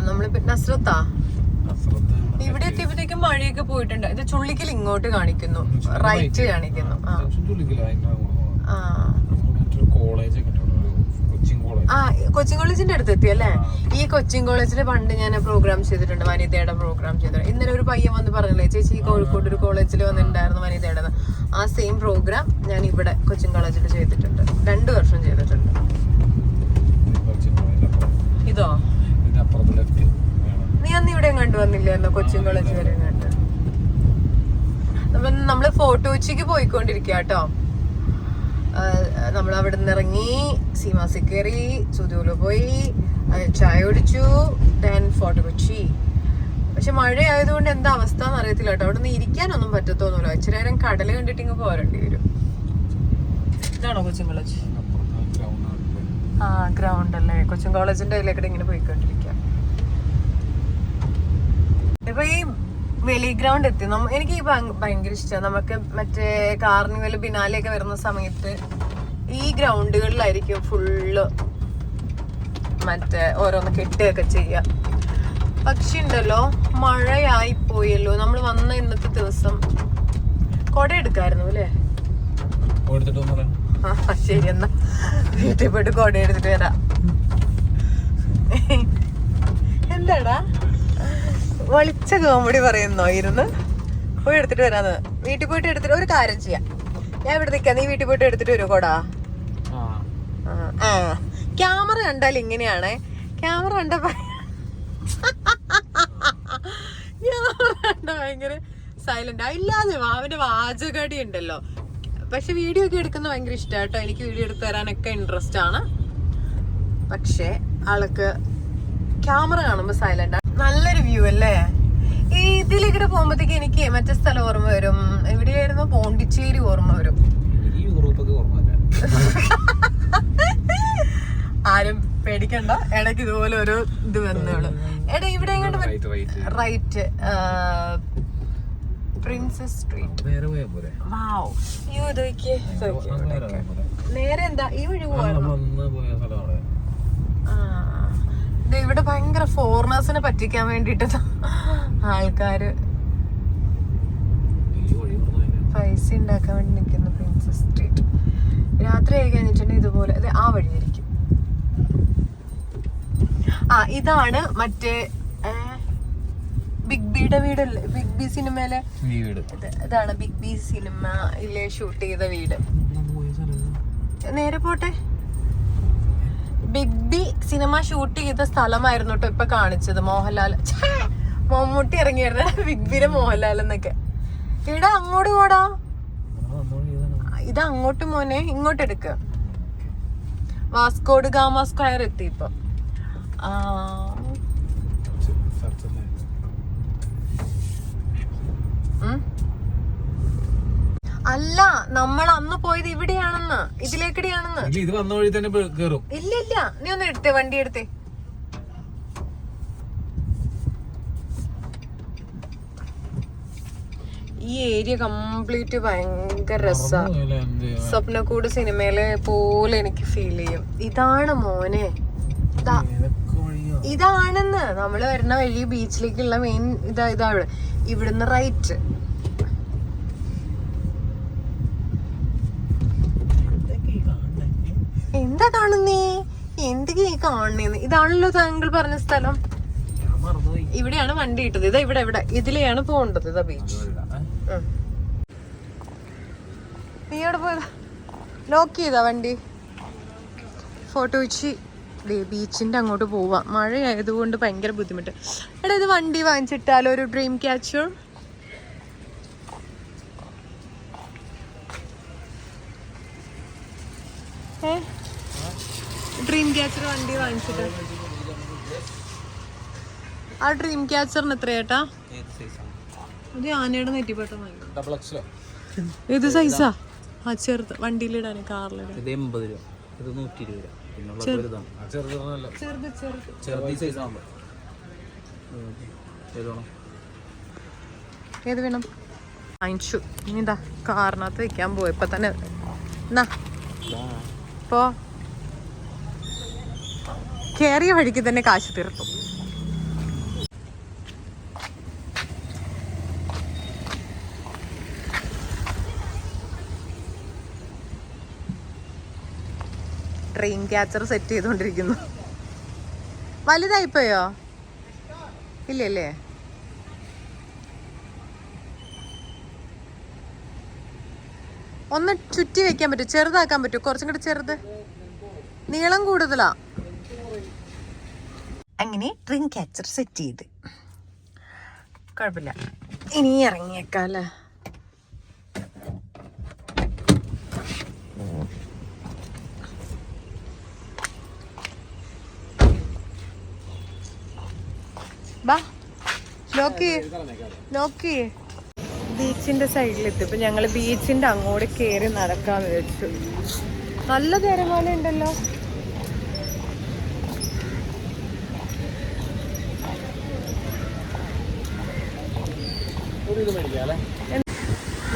Speaker 1: നമ്മളിപ്പോ നസ്രത്താ ഇവിടെ എത്തിയപ്പോഴത്തേക്കും മഴയൊക്കെ പോയിട്ടുണ്ട്. ഇത് ചുള്ളിക്കൽ ഇങ്ങോട്ട് കാണിക്കുന്നു, റൈറ്റ് കാണിക്കുന്നു. ആ കൊച്ചിൻ കോളേജിന്റെ അടുത്ത് എത്തി അല്ലേ? ഈ കൊച്ചിൻ കോളേജിൽ പണ്ട് ഞാൻ പ്രോഗ്രാം ചെയ്തിട്ടുണ്ട്, വനിതയുടെ പ്രോഗ്രാം ചെയ്തിട്ടുണ്ട്. ഇന്നലെ ഒരു പയ്യൻ വന്ന് പറഞ്ഞില്ലേ ചേച്ചി കോഴിക്കോട് ഒരു കോളേജിൽ വന്നിട്ടുണ്ടായിരുന്നു വനിതയുടെ. ആ സെയിം പ്രോഗ്രാം ഞാൻ ഇവിടെ കൊച്ചിൻ കോളേജിൽ ചെയ്തിട്ടുണ്ട്, 2 വർഷം ചെയ്തിട്ടുണ്ട്. ഇതോ നീ അന്ന് ഇവിടെ കണ്ടുവന്നില്ലായിരുന്നോ കൊച്ചിൻ കോളേജ് വരെ കണ്ട്? അപ്പം നമ്മള് ഫോർട്ട് കൊച്ചിക്ക് പോയിക്കൊണ്ടിരിക്കുക കേട്ടോ. നമ്മൾ അവിടെ നിന്ന് ഇറങ്ങി സീമാസി കയറി, സുദൂല് പോയി, ചായ കുടിച്ചു, ദെൻ ഫോർട്ട് കൊച്ചി. പക്ഷെ മഴ ആയതുകൊണ്ട് എന്താ അവസ്ഥ എന്ന് അറിയത്തില്ല കേട്ടോ. അവിടെ നിന്ന് ഇരിക്കാനൊന്നും പറ്റത്തൊന്നുമില്ല. ഇച്ചിരി നേരം കടല് കണ്ടിട്ട് ഇങ്ങ് പോരേണ്ടി വരും. ഇതാണോ കൊച്ചിൻ കോളേജ്? ആ ഗ്രൗണ്ട് അല്ലേ, കൊച്ചിൻ കോളേജിന്റെ അതിലേക്കൂടെ ഇങ്ങനെ പോയിക്കൊണ്ടിരിക്കാം. ഇപ്പൊ ഈ വെളി ഗ്രൗണ്ട് എത്തി. എനിക്ക് ഈ ഭയങ്കര ഇഷ്ടമാണ്. നമുക്ക് മറ്റേ കാർണിവൽ ബിനാലെയൊക്കെ വരുന്ന സമയത്ത് ഈ ഗ്രൗണ്ടുകളിലായിരിക്കും ഫുള്ള് മറ്റേ ഓരോന്ന് കെട്ടുകയൊക്കെ ചെയ്യാം. പക്ഷെ ഉണ്ടല്ലോ മഴയായി പോയല്ലോ. നമ്മൾ വന്ന ഇന്നത്തെ ദിവസം കൊട എടുക്കായിരുന്നു അല്ലേ? ആ ശരി, എന്നാ വീട്ടിൽ പോയിട്ട് കൊട എടുത്തിട്ട് വരാം. എന്താടാ വളിച്ച കോമഡി പറയുന്നോ? ഇരുന്ന് പോയി എടുത്തിട്ട് വരാന്ന്. വീട്ടിൽ പോയിട്ട് എടുത്തിട്ട് ഒരു കാര്യം ചെയ്യാം, ഞാൻ ഇവിടെ നിൽക്കാം, നീ വീട്ടിൽ പോയിട്ട് എടുത്തിട്ട് വരുമോ കൊടാ? ആ ക്യാമറ കണ്ടാൽ ഇങ്ങനെയാണേ. ക്യാമറ കണ്ട ഭയങ്കര സൈലന്റ് ഇല്ലാതെ അവന്റെ വാചകടി ഉണ്ടല്ലോ. പക്ഷെ വീഡിയോ ഒക്കെ എടുക്കുന്ന ഭയങ്കര ഇഷ്ടമാണ് കേട്ടോ. എനിക്ക് വീഡിയോ എടുത്ത് തരാനൊക്കെ ഇൻട്രസ്റ്റ് ആണ്. പക്ഷെ ആൾക്ക് ക്യാമറ കാണുമ്പോ സൈലന്റ് ആണ്. നല്ലൊരു വ്യൂ അല്ലേ? ഈ ഇതിലേക്കിടെ പോകുമ്പോഴത്തേക്ക് എനിക്ക് മറ്റേ സ്ഥലം ഓർമ്മ വരും. എവിടെയായിരുന്നു? പോണ്ടിച്ചേരി ഓർമ്മ വരും. ആരും പേടിക്കണ്ട, ഇടയ്ക്ക് ഇതുപോലെ ഒരു ഇത് വന്നോളൂ. എടാ ഇവിടെ എങ്ങോട്ട് റൈറ്റ്, പ്രിൻസസ് സ്ട്രീറ്റ്. വാവ്, അയ്യോ ഇതൊക്കെ നേരെ എന്താ ഈ വഴി പോവായിരുന്നു. ഇവിടെ ഭയങ്കര ഫോറിനേഴ്സിനെ പറ്റിക്കാൻ വേണ്ടിട്ട് ആൾക്കാര് പൈസ ഉണ്ടാക്കാൻ വേണ്ടി നിൽക്കുന്ന പ്രിൻസസ് സ്ട്രീറ്റ്. രാത്രി ആയി കഴിഞ്ഞിട്ടുണ്ടെങ്കിൽ ഇതുപോലെ ആ വഴിയായിരിക്കും. ആ ഇതാണ് മറ്റേ ബിഗ് ബിയുടെ വീടല്ലേ? ബിഗ് ബി സിനിമയിലെ ഇതാണ് ബിഗ് ബി സിനിമയിലെ ഷൂട്ട് ചെയ്ത വീട്. നേരെ പോട്ടെ. ബിഗ് ബി സിനിമ ഷൂട്ട് ചെയ്ത സ്ഥലമായിരുന്നു കേട്ടോ ഇപ്പൊ കാണിച്ചത്. മോഹൻലാൽ മമ്മൂട്ടി ഇറങ്ങിയായിരുന്നു ബിഗ് ബിയിലെ മോഹൻലാൽ എന്നൊക്കെ. ഇവിടെ അങ്ങോട്ട് പോടാ, ഇത് അങ്ങോട്ട് മോനെ, ഇങ്ങോട്ട് എടുക്ക. വാസ്കോഡ് ഗാമ സ്ക്വയർ എത്തി ഇപ്പൊ. അല്ല, നമ്മൾ അന്ന് പോയത് ഇവിടെയാണെന്ന്, ഇതിലേക്കിടെയാണെന്ന്.
Speaker 2: ഇത് വന്ന വഴി തന്നെ കേറും.
Speaker 1: ഇല്ല ഇല്ല, നീ ഒന്ന് എടുത്തേ, വണ്ടി എടുത്തേ. ഈ ഏരിയ കംപ്ലീറ്റ് ഭയങ്കര രസാണ്. സ്വപ്നക്കൂട് സിനിമയിലെ പോലെ എനിക്ക് ഫീൽ ചെയ്യും. ഇതാണ് മോനെ, ഇതാണെന്ന് നമ്മള് വരുന്ന വഴി ബീച്ചിലേക്കുള്ള മെയിൻ ഇതാണ്. ഇവിടുന്ന് റൈറ്റ്. എന്താ കാണുന്നേ? എന്തൊക്കെയാ കാണുന്നേന്ന്? ഇതാണല്ലോ താങ്കൾ പറഞ്ഞ സ്ഥലം. ഇവിടെയാണ് വണ്ടി ഇട്ടത്. ഇതാ ഇവിടെ ഇവിടെ ഇതിലെയാണ് പോകേണ്ടത്. ഇതാ ബീച്ച്. നീ എവിടെ പോയതാ? ലോക്ക് ചെയ്താ വണ്ടി? ഫോട്ടോ വെച്ച് ബീച്ചിന്റെ അങ്ങോട്ട് പോവാം. മഴയായതുകൊണ്ട് ഭയങ്കര ബുദ്ധിമുട്ട്. എടാ ഇത് വണ്ടി വാങ്ങിച്ചിട്ടാലോ, ഒരു ഡ്രീം ക്യാച്ചർ? ഡ്രീം ക്യാച്ചർ വണ്ടി വാങ്ങിച്ചിട്ട്. ആ ഡ്രീം ക്യാച്ചറിന് എത്രയേട്ടാ? അത് ആനയുടെ നെറ്റിപ്പട്ടം വാങ്ങി. ഏത് സൈസാ? ആ ചെറുത് വണ്ടിയിലിടാൻ, കാറിലിടാൻ. ഏത് വേണം? വാങ്ങിച്ചു. ഇതാ കാറിനകത്ത് വെക്കാൻ പോവാ ഇപ്പൊ തന്നെ. എന്നാ പോ, കേറിയ വഴിക്ക് തന്നെ കാശ് തീർത്തു. ട്രെയിൻ ക്യാച്ചർ സെറ്റ് ചെയ്തുകൊണ്ടിരിക്കുന്നു. വലുതായിപ്പോയോ? ഇല്ലല്ലേ? ഒന്ന് ചുറ്റി വെക്കാൻ പറ്റും, ചെറുതാക്കാൻ പറ്റും, കുറച്ചും കൂടെ ചെറുത്. നീളം കൂടുതലാ. അങ്ങനെ ട്രെയിൻ ക്യാച്ചർ സെറ്റ് ചെയ്ത് കുഴപ്പമില്ല. ഇനി ഇറങ്ങിയേക്കാല്ലേ. ലോക്ക് ബീച്ചിന്റെ സൈഡിലെത്തി. ഇപ്പൊ ഞങ്ങള് ബീച്ചിന്റെ അങ്ങോട്ട് കേറി നടക്കാന്ന് വെച്ചു. നല്ല തിരമാല ഉണ്ടല്ലോ.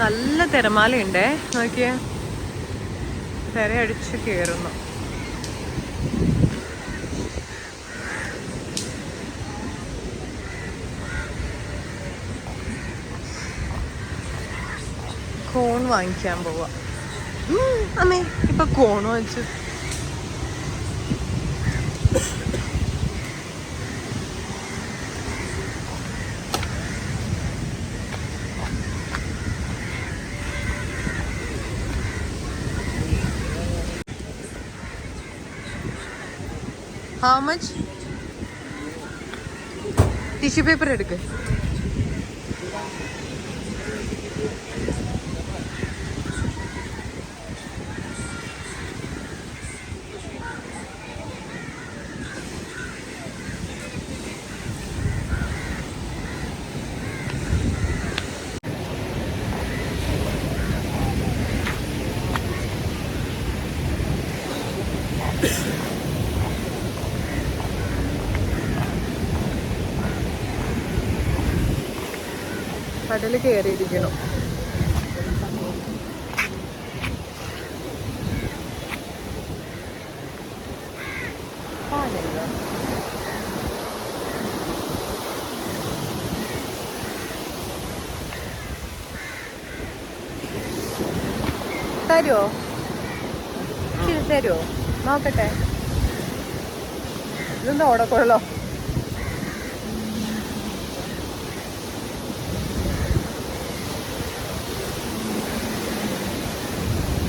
Speaker 1: നല്ല തിരമാല ഉണ്ടേ, നോക്കിയേ. തിരയടിച്ച് കേറുന്നു. കോൺ വാങ്ങിക്കാൻ പോവാ. അമ്മേ ഇപ്പൊ കോൺ വാങ്ങിച്ചു. How much? ടിഷ്യൂ പേപ്പർ എടുക്ക്. കടല് കയറിയിരിക്കണം. തരുമോ? തരുമോ? നോക്കട്ടെ. ഇതൊന്നും ഓടക്കുള്ളോ?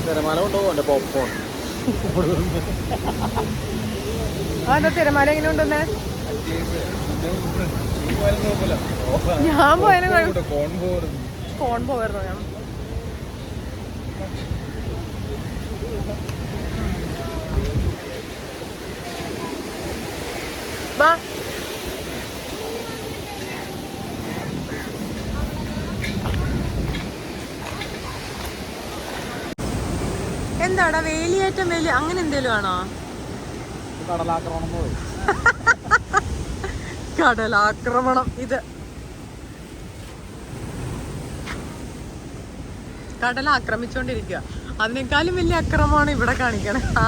Speaker 2: തിരമാല കൊണ്ടുപോകണ്ടേ പോപ്കോൺ?
Speaker 1: അതെന്താ തിരമാല എങ്ങനെ ഉണ്ടെന്നേ? ഞാൻ പോയാലും കോൺ പോയിരുന്നു ഞാൻ. ബാ എന്താടാ വേലിയേറ്റം? വേലി അങ്ങനെ എന്തേലും ആണോ?
Speaker 2: കടലാക്രമണം.
Speaker 1: കടലാക്രമണം. ഇത് കടൽ ആക്രമിച്ചോണ്ടിരിക്കുക. അതിനേക്കാളും വലിയ അക്രമമാണ് ഇവിടെ കാണിക്കണേ. ആ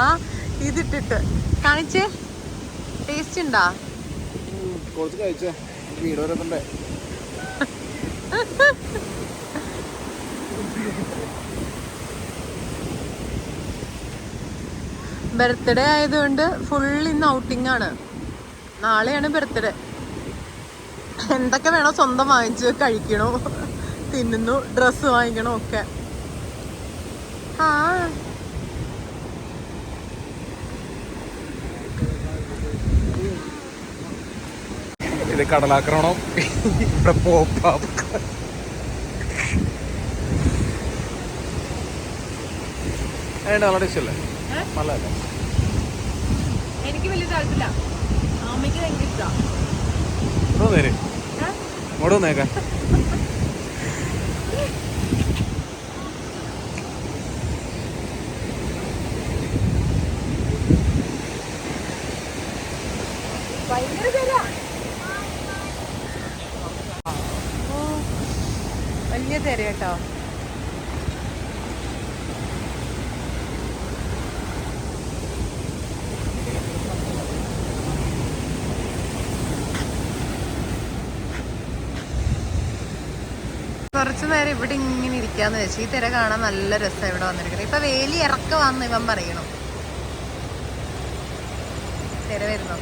Speaker 1: ഇതിട്ടിട്ട് കാണിച്ചേ. ടേസ്റ്റ് ഉണ്ടാ?
Speaker 2: കുറച്ച് കഴിച്ചോ, വീട് വരത്തുണ്ടേ.
Speaker 1: ബർത്ത്ഡേ ആയതുകൊണ്ട് ഫുൾ ഇന്ന് ഔട്ടിംഗ് ആണ്. നാളെയാണ് ബർത്ത്ഡേ. എന്തൊക്കെ വേണോ സ്വന്തം വാങ്ങിച്ച് കഴിക്കണോ, തിന്നുന്നു, ഡ്രസ്സ് വാങ്ങിക്കണോ ഒക്കെ. ആ
Speaker 2: ഇത് കടലാക്രമണം. ഇവിടെ പോപ്പാ നല്ല ഡിഷല്ലേ? നല്ലതല്ലേ?
Speaker 1: എനിക്ക് വലിയ താല്പര്യമില്ല. അമ്മയ്ക്ക് ഭയങ്കര ഇഷ്ടമാണ്.
Speaker 2: ഇങ്ങോട്ട് വന്നേക്കാം.
Speaker 1: ഭയങ്കര പേരാ. വലിയ തിര കേട്ടോ. കുറച്ചു നേരം ഇവിടെ ഇങ്ങനെ ഇരിക്കാന്ന് വെച്ചു. ഈ തിര കാണാൻ നല്ല രസം ഇവിടെ വന്നിരിക്കുന്നത്. ഇപ്പൊ വേലി ഇറക്ക വന്ന് ഇവൻ പറയണു. തിര വരുന്നു.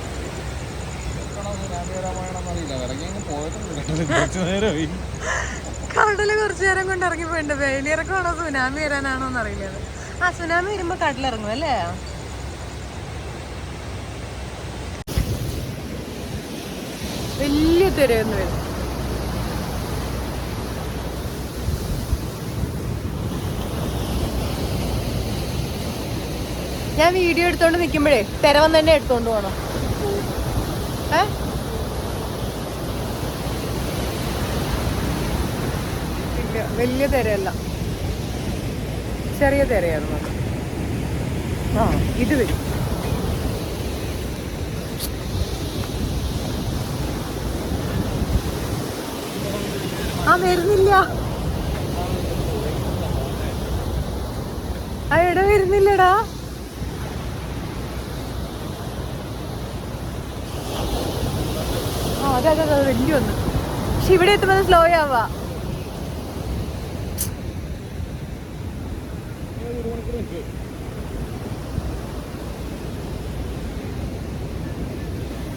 Speaker 1: കടല് കുറച്ചു നേരം കൊണ്ട് ഇറങ്ങി പോയിട്ടുണ്ട്. വേലിയിറക്കമാണോ സുനാമി വരാനാണോ എന്നറിയില്ല. ആ സുനാമി വരുമ്പോ കടലിറങ്ങും അല്ലേ? വലിയ തിരയൊന്നും വരും. ഞാൻ വീഡിയോ എടുത്തോണ്ട് നിക്കുമ്പോഴേ തിര വന്ന് തന്നെ എടുത്തോണ്ട് പോകണം. വലിയ തിരയല്ല, ചെറിയ തിരയായിരുന്നു. ആ ഇത് വരും. ആ വരുന്നില്ല, ആ ഇട വരുന്നില്ലടാ. ആ അതെ അതെ അതെ വലിയ ഒന്ന്. പക്ഷെ ഇവിടെ എത്തുമ്പോൾ സ്ലോ ആവാ.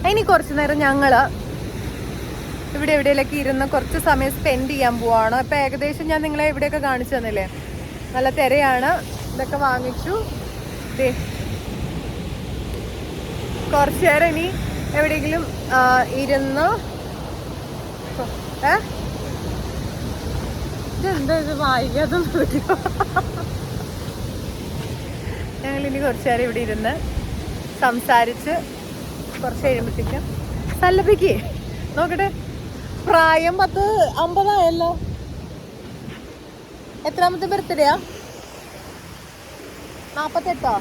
Speaker 1: ഇനി കുറച്ചു നേരം ഞങ്ങള് ഇവിടെ എവിടെയൊക്കെ ഇരുന്ന് കുറച്ച് സമയം സ്പെൻഡ് ചെയ്യാൻ പോവാണ്. ഇപ്പൊ ഏകദേശം ഞാൻ നിങ്ങളെ എവിടെയൊക്കെ കാണിച്ചു തന്നില്ലേ, നല്ല തിരയാണ്. ഇതൊക്കെ വാങ്ങിച്ചു. കുറച്ചു നേരം ഇനി എവിടെയെങ്കിലും ഇരുന്ന് ഇതെന്താ ഇത് വായിക്കാതെ ഞങ്ങളിനി കുറച്ചു നേരം ഇവിടെ ഇരുന്ന് സംസാരിച്ച് കുറച്ച് കഴിയുമ്പോഴത്തേക്കും സല്ലപിക്ക് നോക്കട്ടെ. പ്രായം 50 ആയല്ലോ. എത്രാമത്തെ ബർത്ത്ഡേയാ? 48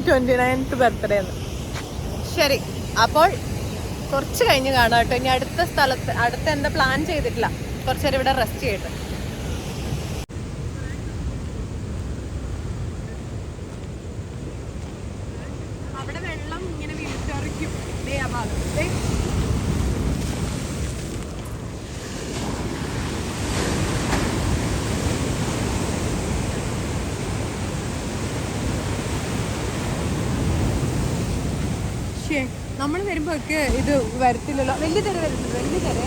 Speaker 1: 29th ബർത്ത്ഡേ. ശരി, അപ്പോൾ കുറച്ച് കഴിഞ്ഞ് കാണാം കേട്ടോ. ഇനി അടുത്ത എന്താ പ്ലാൻ ചെയ്തിട്ടില്ല. കുറച്ച് നേരം ഇവിടെ റെസ്റ്റ് ചെയ്യട്ടെ. അവിടെ വെള്ളം ഇങ്ങനെ വീഴ്ചറിക്കും. ആ ഭാഗത്ത് നമ്മൾ വരുമ്പോ ഒക്കെ ഇത് വരത്തില്ലല്ലോ. വലിയ തിര വരുന്നത്, വലിയ തിര.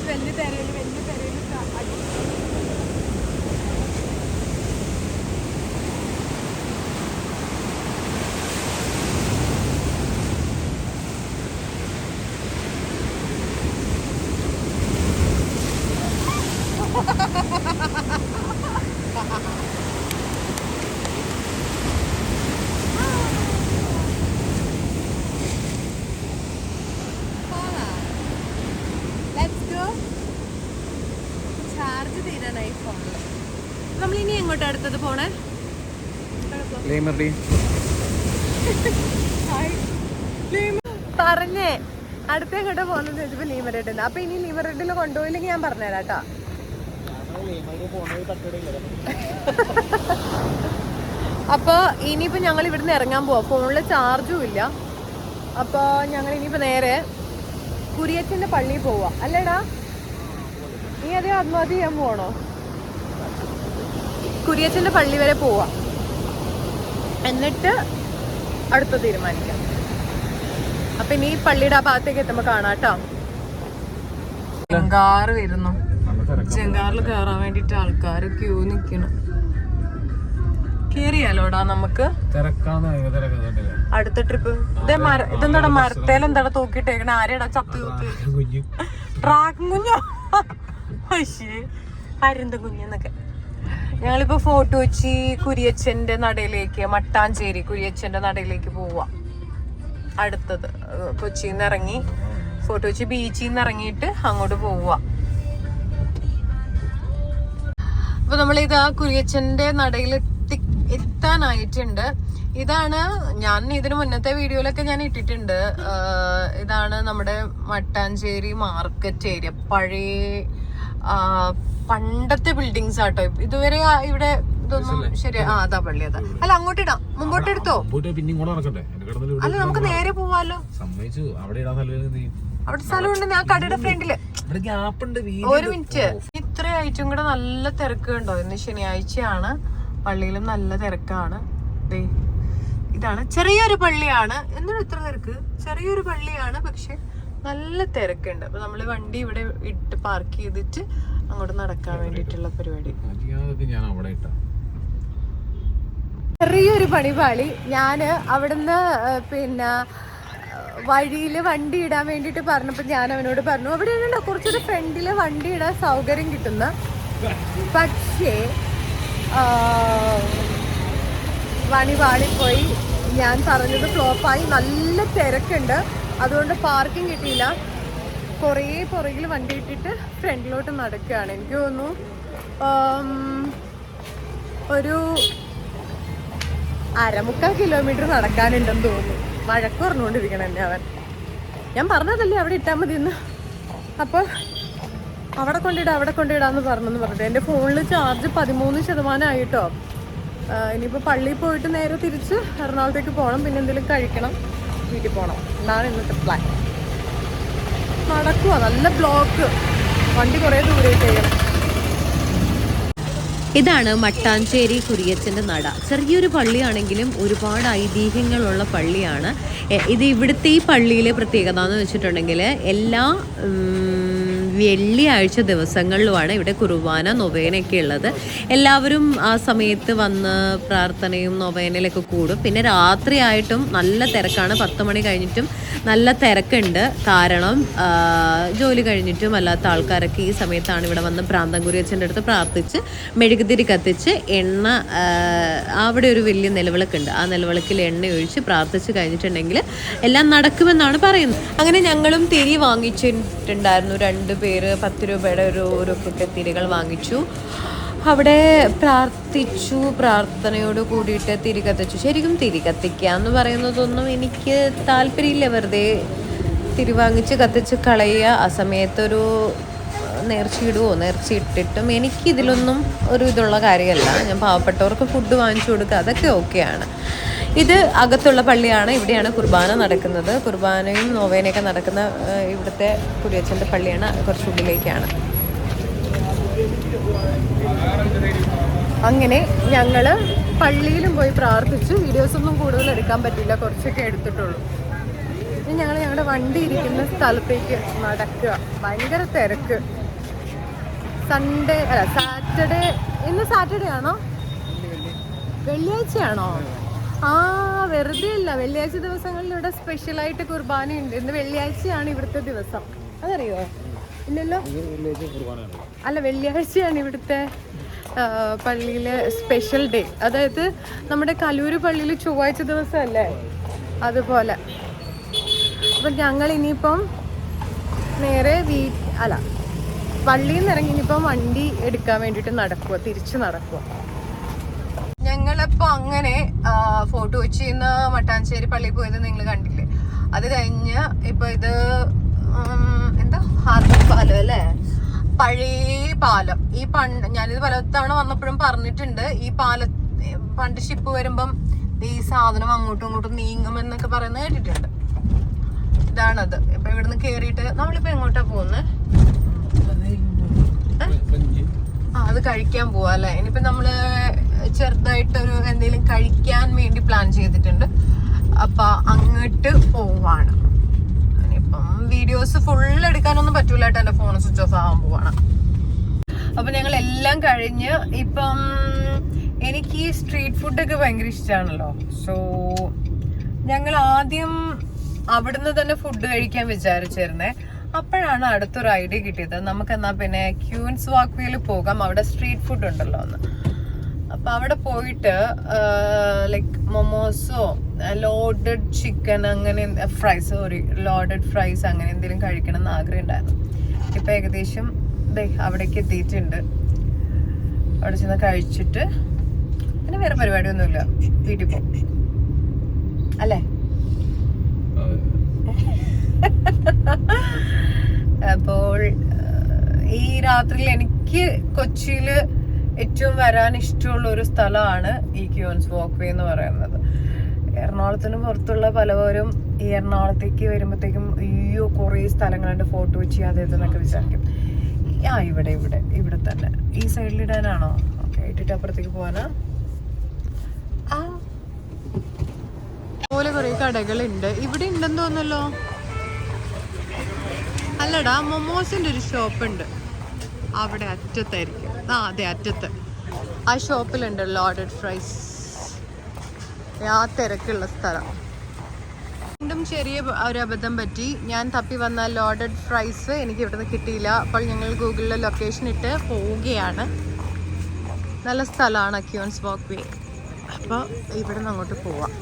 Speaker 1: വലിയ തിരയില് വലിയ തിരയില് ചാർജ് തീരാനായി ഫോണില്. നമ്മളിനി എങ്ങോട്ടാ അടുത്തത് പോണേ? പറഞ്ഞേ അടുത്ത എങ്ങോട്ടാ പോകുന്നത് ചോദിച്ചപ്പോ ലീമറെഡ്. അപ്പൊ ഇനി ലീമറെഡിൽ കൊണ്ടുപോയില്ലെങ്കിൽ ഞാൻ പറഞ്ഞുതരാം കേട്ടോ. അപ്പൊ ഇനിയിപ്പോ ഞങ്ങൾ ഇവിടുന്ന് ഇറങ്ങാൻ പോവാ. ഫോണില് ചാർജും ഇല്ല. അപ്പൊ ഞങ്ങൾ ഇനിയിപ്പോ നേരെ കുരിയച്ചന്റെ പള്ളിയിൽ പോവാ. അല്ലേടാ, നീ അതേ ആത്മഹത്യ ചെയ്യാൻ പോണോ? കുരിയച്ചന്റെ പള്ളി വരെ പോവാ, എന്നിട്ട് അടുത്ത തീരുമാനിക്കാം. അപ്പൊ ഇനി പള്ളിയുടെ ആ ഭാഗത്തേക്ക് എത്തുമ്പോ കാണാട്ടോ. ജങ്കാറ് വരുന്നു. ജങ്കാറിൽ കയറാൻ വേണ്ടിട്ട് ആൾക്കാര് ക്യൂ നിക്കണം. കേറിയാലോടാ നമുക്ക് അടുത്ത ട്രിപ്പ്. ഇതെന്താടാ മരത്തേൽ എന്താടാ തൂക്കിട്ടേക്കണ? ആരെടാ ചത്തു തൂക്കി? ഡ്രാഗൺ കുഞ്ഞോ? അരുന്ത കുഞ്ഞെന്നൊക്കെ. ഞങ്ങളിപ്പോ ഫോർട്ട് കൊച്ചി കുരിയച്ചന്റെ നടയിലേക്ക്, മട്ടാഞ്ചേരി കുരിയച്ചന്റെ നടയിലേക്ക് പോവാ. അടുത്തത് കൊച്ചിന്ന് ഇറങ്ങി ഫോർട്ട് കൊച്ചി ബീച്ചിൽ നിന്ന് ഇറങ്ങിയിട്ട് അങ്ങോട്ട് പോവാ. അപ്പൊ നമ്മളിതാ കുരിയച്ചന്റെ നടയിൽ എത്താനായിട്ടുണ്ട്. ഇതാണ് ഞാൻ ഇതിന് മുന്നത്തെ വീഡിയോയിലൊക്കെ ഞാൻ ഇട്ടിട്ടുണ്ട്. ഇതാണ് നമ്മുടെ മട്ടാഞ്ചേരി മാർക്കറ്റ് ഏരിയ. പഴയ പണ്ടത്തെ ബിൽഡിങ്സ് ആട്ടോ. ഇതുവരെ ഇവിടെ ഇതൊന്നും ശരി. ആ അതാ പള്ളി അതാ. അല്ല അങ്ങോട്ട് ഇടാം, മുമ്പോട്ട് എടുത്തോ. അല്ല നമുക്ക് നേരെ പോവാലോ. അവിടെ സ്ഥലമുണ്ട്. ഞാൻ കടയുടെ ഫ്രണ്ടില്. ഒരു മിനിറ്റ്. ഇത്ര ആയിട്ടും കൂടെ നല്ല തിരക്ക് ഉണ്ടോ? ഇന്ന് ശനിയാഴ്ചയാണ്, പള്ളിയിലും നല്ല തിരക്കാണ്. ഇതാണ് ചെറിയൊരു പള്ളിയാണ്. എന്താണ് ഇത്ര തിരക്ക്? ചെറിയൊരു പള്ളിയാണ്, പക്ഷെ നല്ല തിരക്കുണ്ട്. അപ്പൊ നമ്മള് വണ്ടി ഇവിടെ ഇട്ട് പാർക്ക് ചെയ്തിട്ട് അങ്ങോട്ട് നടക്കാൻ വേണ്ടിട്ടുള്ള പരിപാടി. ചെറിയൊരു പണിപാളി. ഞാന് അവിടുന്ന് പിന്നെ വഴിയില് വണ്ടി ഇടാൻ വേണ്ടിട്ട് പറഞ്ഞപ്പോ ഞാൻ അവനോട് പറഞ്ഞു, അവിടെ ഉണ്ടോ കുറച്ചൊരു ഫ്രണ്ടില് വണ്ടി ഇടാൻ സൗകര്യം കിട്ടുന്ന. പക്ഷേ പണിപാളിപ്പോയി. ഞാൻ പറഞ്ഞത് ഫ്ലോപ്പായി. നല്ല തിരക്കുണ്ട്, അതുകൊണ്ട് പാർക്കിംഗ് കിട്ടിയില്ല. കുറേ പുറകിൽ വണ്ടി ഇട്ടിട്ട് ഫ്രണ്ടിലോട്ട് നടക്കുകയാണ്. എനിക്ക് തോന്നുന്നു ഒരു 1/4 കിലോമീറ്റർ നടക്കാനുണ്ടെന്ന് തോന്നുന്നു. വഴക്ക് പറഞ്ഞുകൊണ്ടിരിക്കണം എന്നെ അവൻ. ഞാൻ പറഞ്ഞതല്ലേ അവിടെ ഇട്ടാൽ മതി എന്ന്. അപ്പോൾ അവിടെ കൊണ്ടിടാന്ന് പറഞ്ഞിട്ട് എൻ്റെ ഫോണിൽ ചാർജ് 13% ആയിട്ടോ. ഇനിയിപ്പോൾ പള്ളിയിൽ പോയിട്ട് നേരെ തിരിച്ച് എറണാകുളത്തേക്ക് പോകണം. പിന്നെ എന്തെങ്കിലും കഴിക്കണം, വീട്ടിൽ പോകണം. എന്നാണ് ഇന്നത്തെ പ്ലാൻ. നടക്കുക, നല്ല ബ്ലോക്ക്, വണ്ടി കുറേ ദൂരേക്ക് ചെയ്യണം.
Speaker 3: ഇതാണ് മട്ടാഞ്ചേരി കുരിയച്ചൻ്റെ നട. ചെറിയൊരു പള്ളിയാണെങ്കിലും ഒരുപാട് ഐതിഹ്യങ്ങളുള്ള പള്ളിയാണ് ഇത്. ഇവിടുത്തെ ഈ പള്ളിയിലെ പ്രത്യേകത എന്ന് വെച്ചിട്ടുണ്ടെങ്കിൽ എല്ലാ വെള്ളിയാഴ്ച ദിവസങ്ങളിലുമാണ് ഇവിടെ കുർബാന നൊവേനയൊക്കെ ഉള്ളത്. എല്ലാവരും ആ സമയത്ത് വന്ന് പ്രാർത്ഥനയും നൊവേനയിലൊക്കെ കൂടും. പിന്നെ രാത്രിയായിട്ടും നല്ല തിരക്കാണ്. 10 മണി കഴിഞ്ഞിട്ടും നല്ല തിരക്കുണ്ട്. കാരണം ജോലി കഴിഞ്ഞിട്ടും അല്ലാത്ത ആൾക്കാരൊക്കെ ഈ സമയത്താണ് ഇവിടെ വന്ന് പ്രാന്തൻ കുരിയച്ചൻ്റെ അടുത്ത് പ്രാർത്ഥിച്ച് മെഴുകുതിരി കത്തിച്ച് എണ്ണ, അവിടെ ഒരു വലിയ നിലവിളക്കുണ്ട്, ആ നിലവിളക്കിൽ എണ്ണ ഒഴിച്ച് പ്രാർത്ഥിച്ച് കഴിഞ്ഞിട്ടുണ്ടെങ്കിൽ എല്ലാം നടക്കുമെന്നാണ് പറയുന്നത്. അങ്ങനെ ഞങ്ങളും തിരി വാങ്ങിച്ചിട്ടുണ്ടായിരുന്നു. 2 പേര് 10 രൂപയുടെ ഒരു കുട്ടി തിരികൾ വാങ്ങിച്ചു. അവിടെ പ്രാർത്ഥിച്ചു. പ്രാർത്ഥനയോട് കൂടിയിട്ട് തിരി കത്തിച്ചു. ശരിക്കും തിരി കത്തിക്കുക എന്ന് പറയുന്നതൊന്നും എനിക്ക് താല്പര്യമില്ല. വെറുതെ തിരി വാങ്ങിച്ച് കത്തിച്ച് കളയുക. ആ സമയത്തൊരു നേർച്ചയിടുവോ, നേർച്ച ഇട്ടിട്ടും എനിക്കിതിലൊന്നും ഒരു ഇതുള്ള കാര്യമല്ല. ഞാൻ പാവപ്പെട്ടവർക്ക് ഫുഡ് വാങ്ങിച്ചു കൊടുക്കുക, അതൊക്കെ ഓക്കെയാണ്. ഇത് അകത്തുള്ള പള്ളിയാണ്. ഇവിടെയാണ് കുർബാന നടക്കുന്നത്. കുർബാനയും നോവേനയൊക്കെ നടക്കുന്ന ഇവിടുത്തെ കുരിയച്ചൻ്റെ പള്ളിയാണ്. കുറച്ചുള്ളിലേക്കാണ്. അങ്ങനെ ഞങ്ങള് പള്ളിയിലും പോയി പ്രാർത്ഥിച്ചു. വീഡിയോസൊന്നും കൂടുതൽ എടുക്കാൻ പറ്റില്ല, കുറച്ചൊക്കെ എടുത്തിട്ടുള്ളൂ. ഇനി ഞങ്ങൾ ഞങ്ങളുടെ വണ്ടി ഇരിക്കുന്ന സ്ഥലത്തേക്ക് നടക്കുക. ഭയങ്കര തിരക്ക്. സാറ്റർഡേ. ഇന്ന് സാറ്റർഡേ ആണോ? വെള്ളിയാഴ്ചയാണോ? ആ വെറുതെ ഇല്ല. വെള്ളിയാഴ്ച ദിവസങ്ങളിൽ ഇവിടെ സ്പെഷ്യലായിട്ട് കുർബാനയുണ്ട്. ഇന്ന് വെള്ളിയാഴ്ചയാണ് ഇവിടുത്തെ ദിവസം. അതറിയോ? ഇല്ലല്ലോ. അല്ല, വെള്ളിയാഴ്ചയാണ് ഇവിടുത്തെ പള്ളിയിലെ സ്പെഷ്യൽ ഡേ. അതായത് നമ്മുടെ കലൂര് പള്ളിയിൽ ചൊവ്വാഴ്ച ദിവസമല്ലേ, അതുപോലെ. അപ്പം ഞങ്ങൾ ഇനിയിപ്പം നേരെ പള്ളിയിൽ നിന്ന് ഇറങ്ങി ഇനിയിപ്പം വണ്ടി എടുക്കാൻ വേണ്ടിയിട്ട് നടക്കുക, തിരിച്ച് നടക്കുക. ഞങ്ങളിപ്പോ അങ്ങനെ ഫോർട്ട് കൊച്ചിന്ന് മട്ടാഞ്ചേരി പള്ളിയിൽ പോയത് നിങ്ങൾ കണ്ടില്ലേ. അത് കഴിഞ്ഞ് ഇപ്പൊ ഇത് എന്താ ഹാർബർ പാലം അല്ലേ, പഴയ പാലം. ഈ ഞാനിത് പലതവണ വന്നപ്പോഴും പറഞ്ഞിട്ടുണ്ട്, ഈ പണ്ട് ഷിപ്പ് വരുമ്പം ഈ സാധനം അങ്ങോട്ടും ഇങ്ങോട്ടും നീങ്ങുമെന്നൊക്കെ പറയുന്നത് കേട്ടിട്ടുണ്ട്. ഇതാണത്. ഇപ്പൊ ഇവിടുന്ന് കേറിയിട്ട് നമ്മളിപ്പോ എങ്ങോട്ടാ പോകുന്നത്? അത് കഴിക്കാൻ പോവാ അല്ലെ. ഇനിയിപ്പോ നമ്മള് ചെറുതായിട്ടൊരു എന്തെങ്കിലും കഴിക്കാൻ വേണ്ടി പ്ലാൻ ചെയ്തിട്ടുണ്ട്. അപ്പൊ അങ്ങോട്ട് പോവാണ്. ഇനിയിപ്പം വീഡിയോസ് ഫുൾ എടുക്കാനൊന്നും പറ്റൂല കേട്ടോ, എന്റെ ഫോൺ സ്വിച്ച് ഓഫ് ആവാൻ പോവാണ്. അപ്പൊ ഞങ്ങൾ എല്ലാം കഴിഞ്ഞ് ഇപ്പം എനിക്ക് ഈ സ്ട്രീറ്റ് ഫുഡൊക്കെ ഭയങ്കര ഇഷ്ടമാണല്ലോ. സോ ഞങ്ങൾ ആദ്യം അവിടുന്ന് തന്നെ ഫുഡ് കഴിക്കാൻ വിചാരിച്ചിരുന്നേ. അപ്പോഴാണ് അടുത്തൊരു ഐഡിയ കിട്ടിയത്, നമുക്ക് എന്നാ പിന്നെ ക്യൂൻസ് വാക്വേയിൽ പോകാം, അവിടെ സ്ട്രീറ്റ് ഫുഡ് ഉണ്ടല്ലോ എന്ന്. അപ്പൊ അവിടെ പോയിട്ട് ലൈക്ക് മൊമോസോ ലോഡഡ് ചിക്കൻ അങ്ങനെ ലോഡഡ് ഫ്രൈസ് അങ്ങനെ എന്തെങ്കിലും കഴിക്കണം എന്ന് ആഗ്രഹം ഉണ്ടായിരുന്നു. ഇപ്പൊ ഏകദേശം അവിടേക്ക് എത്തിയിട്ടുണ്ട്. അവിടെ ചെന്ന് കഴിച്ചിട്ട് പിന്നെ വേറെ പരിപാടിയൊന്നുമില്ല, വീട്ടിൽ പോകും അല്ലേ. അപ്പോൾ ഈ രാത്രിയിൽ എനിക്ക് കൊച്ചിയില്
Speaker 1: ഏറ്റവും വരാൻ ഇഷ്ടമുള്ള ഒരു സ്ഥലമാണ് ഈ ക്യൂൻസ് വാക്ക് വേ എന്ന് പറയുന്നത്. എറണാകുളത്തിന് പുറത്തുള്ള പലവരും ഈ എറണാകുളത്തേക്ക് വരുമ്പോഴത്തേക്കും അയ്യോ കുറേ സ്ഥലങ്ങളുണ്ട് ഫോട്ടോ ചെയ്യാതെ എന്നൊക്കെ വിചാരിക്കും. ഇവിടെ തന്നെ ഈ സൈഡിൽ ഇടാനാണോ? ഓക്കെ, ഇട്ടിട്ട് അപ്പുറത്തേക്ക് പോവാനാ. പോലെ കുറേ കടകളുണ്ട്. ഇവിടെ ഉണ്ടെന്ന് തോന്നല്ലോ. അല്ലടാ, മൊമോസിന്റെ ഒരു ഷോപ്പ് ഉണ്ട് അവിടെ അറ്റത്തായിരിക്കും. അതെ, അറ്റത്ത് ആ ഷോപ്പിലുണ്ട് ലോഡഡ് ഫ്രൈസ്. ആ തിരക്കുള്ള സ്ഥലം. വീണ്ടും ചെറിയ ഒരു അബദ്ധം പറ്റി. ഞാൻ തപ്പി വന്ന ലോഡഡ് ഫ്രൈസ് എനിക്ക് ഇവിടുന്ന് കിട്ടിയില്ല. അപ്പോൾ ഞങ്ങൾ ഗൂഗിളിൽ ലൊക്കേഷൻ ഇട്ട് പോവുകയാണ്. നല്ല സ്ഥലമാണ് ക്യൂൻസ് വാക്ക് വേ. അപ്പോൾ ഇവിടെ നിന്ന് അങ്ങോട്ട് പോവാം.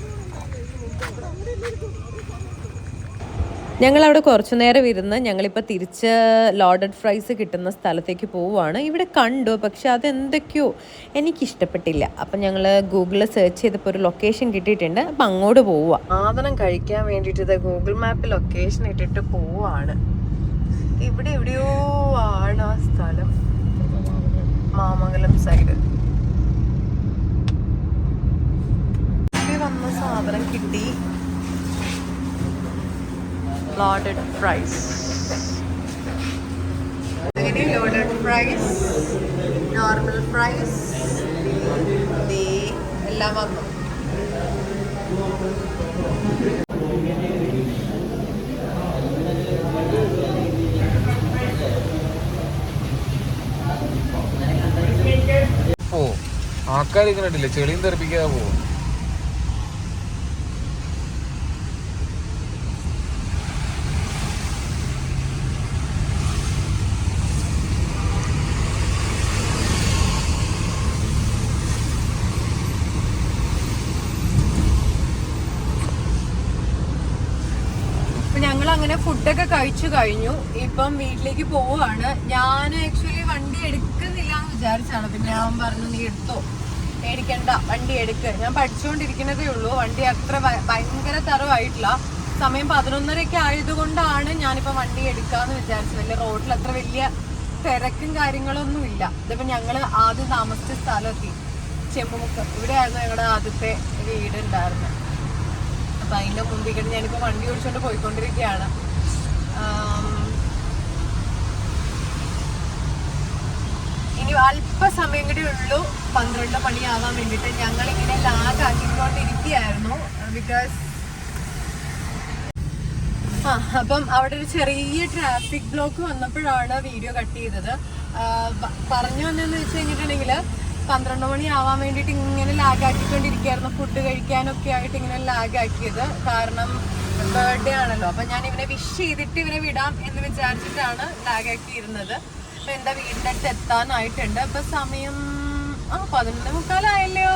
Speaker 3: ഞങ്ങളവിടെ കുറച്ചു നേരം ഇരുന്ന് ഞങ്ങളിപ്പോൾ തിരിച്ച് ലോഡഡ് ഫ്രൈസ് കിട്ടുന്ന സ്ഥലത്തേക്ക് പോവുകയാണ്. ഇവിടെ കണ്ടു, പക്ഷെ അതെന്തൊക്കെയോ എനിക്കിഷ്ടപ്പെട്ടില്ല. അപ്പം ഞങ്ങൾ ഗൂഗിളിൽ സെർച്ച് ചെയ്തപ്പോൾ ഒരു ലൊക്കേഷൻ കിട്ടിയിട്ടുണ്ട്. അപ്പം അങ്ങോട്ട് പോവുക.
Speaker 1: സാധനം കഴിക്കാൻ വേണ്ടിയിട്ട് ഗൂഗിൾ മാപ്പിൽ ലൊക്കേഷൻ ഇട്ടിട്ട് പോവാണ്. ഇവിടെ എവിടെയോ ആണ് ആ സ്ഥലം. മാമംഗലം സൈഡ്. വന്ന സാധനം കിട്ടി. Loaded fries. Loaded fries, normal fries എല്ലാം വന്നു.
Speaker 2: ഓ, ആൾക്കാരിങ്ങനെ ഉണ്ടല്ലേ, ചെളിയും തെറിപ്പിക്കാതെ പോവും.
Speaker 1: ഞങ്ങൾ അങ്ങനെ ഫുഡൊക്കെ കഴിച്ചു കഴിഞ്ഞു. ഇപ്പം വീട്ടിലേക്ക് പോവാണ്. ഞാൻ ആക്ച്വലി വണ്ടി എടുക്കുന്നില്ല എന്ന് വിചാരിച്ചാണ്. പിന്നെ ഞാൻ പറഞ്ഞു, നീ എടുത്തോ, മേടിക്കണ്ട, വണ്ടി എടുക്ക്. ഞാൻ പഠിച്ചുകൊണ്ടിരിക്കുന്നതേ ഉള്ളൂ. വണ്ടി അത്ര ഭയങ്കര തറവായിട്ടില്ല. സമയം 11:30 ആയതുകൊണ്ടാണ് ഞാനിപ്പോൾ വണ്ടി എടുക്കാന്ന് വിചാരിച്ചത്. വലിയ റോഡിൽ അത്ര വലിയ തിരക്കും കാര്യങ്ങളൊന്നും ഇല്ല. ഇതിപ്പോൾ ഞങ്ങൾ ആദ്യം താമസിച്ച സ്ഥലമെത്തി, ചെമ്പുമുക്ക്. ഇവിടെയായിരുന്നു ഞങ്ങളുടെ ആദ്യത്തെ വീട് ഉണ്ടായിരുന്നത്. അപ്പം അതിൻ്റെ മുമ്പിൽ ഞാനിപ്പോൾ വണ്ടി ഓടിച്ചുകൊണ്ട് പോയിക്കൊണ്ടിരിക്കുകയാണ്. ഇനി അല്പസമയം കൂടി ഉള്ളൂ 12 മണിയാവാൻ വേണ്ടിയിട്ട്. ഞങ്ങളിങ്ങനെ ലാഗ് ആക്കിക്കൊണ്ടിരിക്കുകയായിരുന്നു. ബിക്കോസ് അപ്പം അവിടെ ഒരു ചെറിയ ട്രാഫിക് ബ്ലോക്ക് വന്നപ്പോഴാണ് വീഡിയോ കട്ട് ചെയ്തത്. പറഞ്ഞു വന്നതെന്ന് വെച്ച് കഴിഞ്ഞിട്ടുണ്ടെങ്കിൽ 12 മണി ആവാൻ വേണ്ടിയിട്ട് ഇങ്ങനെ ലാഗ് ആക്കിക്കൊണ്ടിരിക്കുകയായിരുന്നു. ഫുഡ് കഴിക്കാനൊക്കെ ആയിട്ട് ഇങ്ങനെ ലാഗ് ആക്കിയത്. കാരണം ബർത്ത്ഡേ ആണല്ലോ. അപ്പം ഞാൻ ഇവനെ വിഷ് ചെയ്തിട്ട് ഇവനെ വിടാം എന്ന് വിചാരിച്ചിട്ടാണ് ലാഗ് ആക്കിയിരുന്നത്. അപ്പം എൻ്റെ വീടിൻ്റെ അടുത്ത് എത്താനായിട്ടുണ്ട്. അപ്പം സമയം 11:45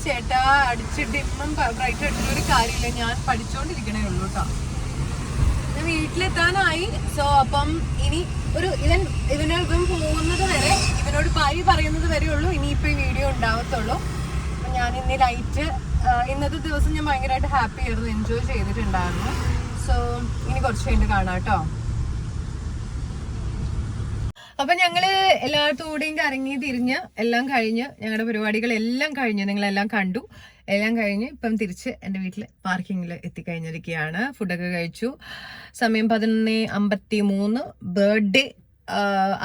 Speaker 1: ചേട്ടാ. അടിച്ചിട്ട് ഇപ്പം ബ്രൈറ്റ് അടിച്ചൊരു കാര്യമില്ല. ഞാൻ പഠിച്ചുകൊണ്ടിരിക്കണേ ഉള്ളൂ കേട്ടോ. ഞാൻ വീട്ടിലെത്താനായി. സോ അപ്പം ഇനി ഒരു ഇവൻ പോകുന്നത് വരെ, ഇവനോട് ബൈ പറയുന്നത് വരെ ഉള്ളൂ ഇനിയിപ്പോൾ ഈ വീഡിയോ ഉണ്ടാവത്തുള്ളൂ. അപ്പം ഞാൻ ഇന്ന് ലൈറ്റ് ഇന്നത്തെ ദിവസം ഞാൻ ഭയങ്കരമായിട്ട് ഹാപ്പി ആയിരുന്നു, എൻജോയ് ചെയ്തിട്ടുണ്ടായിരുന്നു. സോ ഇനി കുറച്ച് കഴിഞ്ഞ് കാണാം കേട്ടോ. അപ്പം ഞങ്ങള് എല്ലായിടത്തുകൂടെയും കറങ്ങി തിരിഞ്ഞ് എല്ലാം കഴിഞ്ഞ് ഞങ്ങളുടെ പരിപാടികളെല്ലാം കഴിഞ്ഞ് നിങ്ങളെല്ലാം കണ്ടു. എല്ലാം കഴിഞ്ഞ് ഇപ്പം തിരിച്ച് എൻ്റെ വീട്ടിൽ പാർക്കിങ്ങിൽ എത്തിക്കഴിഞ്ഞിരിക്കുകയാണ്. ഫുഡൊക്കെ കഴിച്ചു. സമയം 11:53. ബർത്ത്ഡേ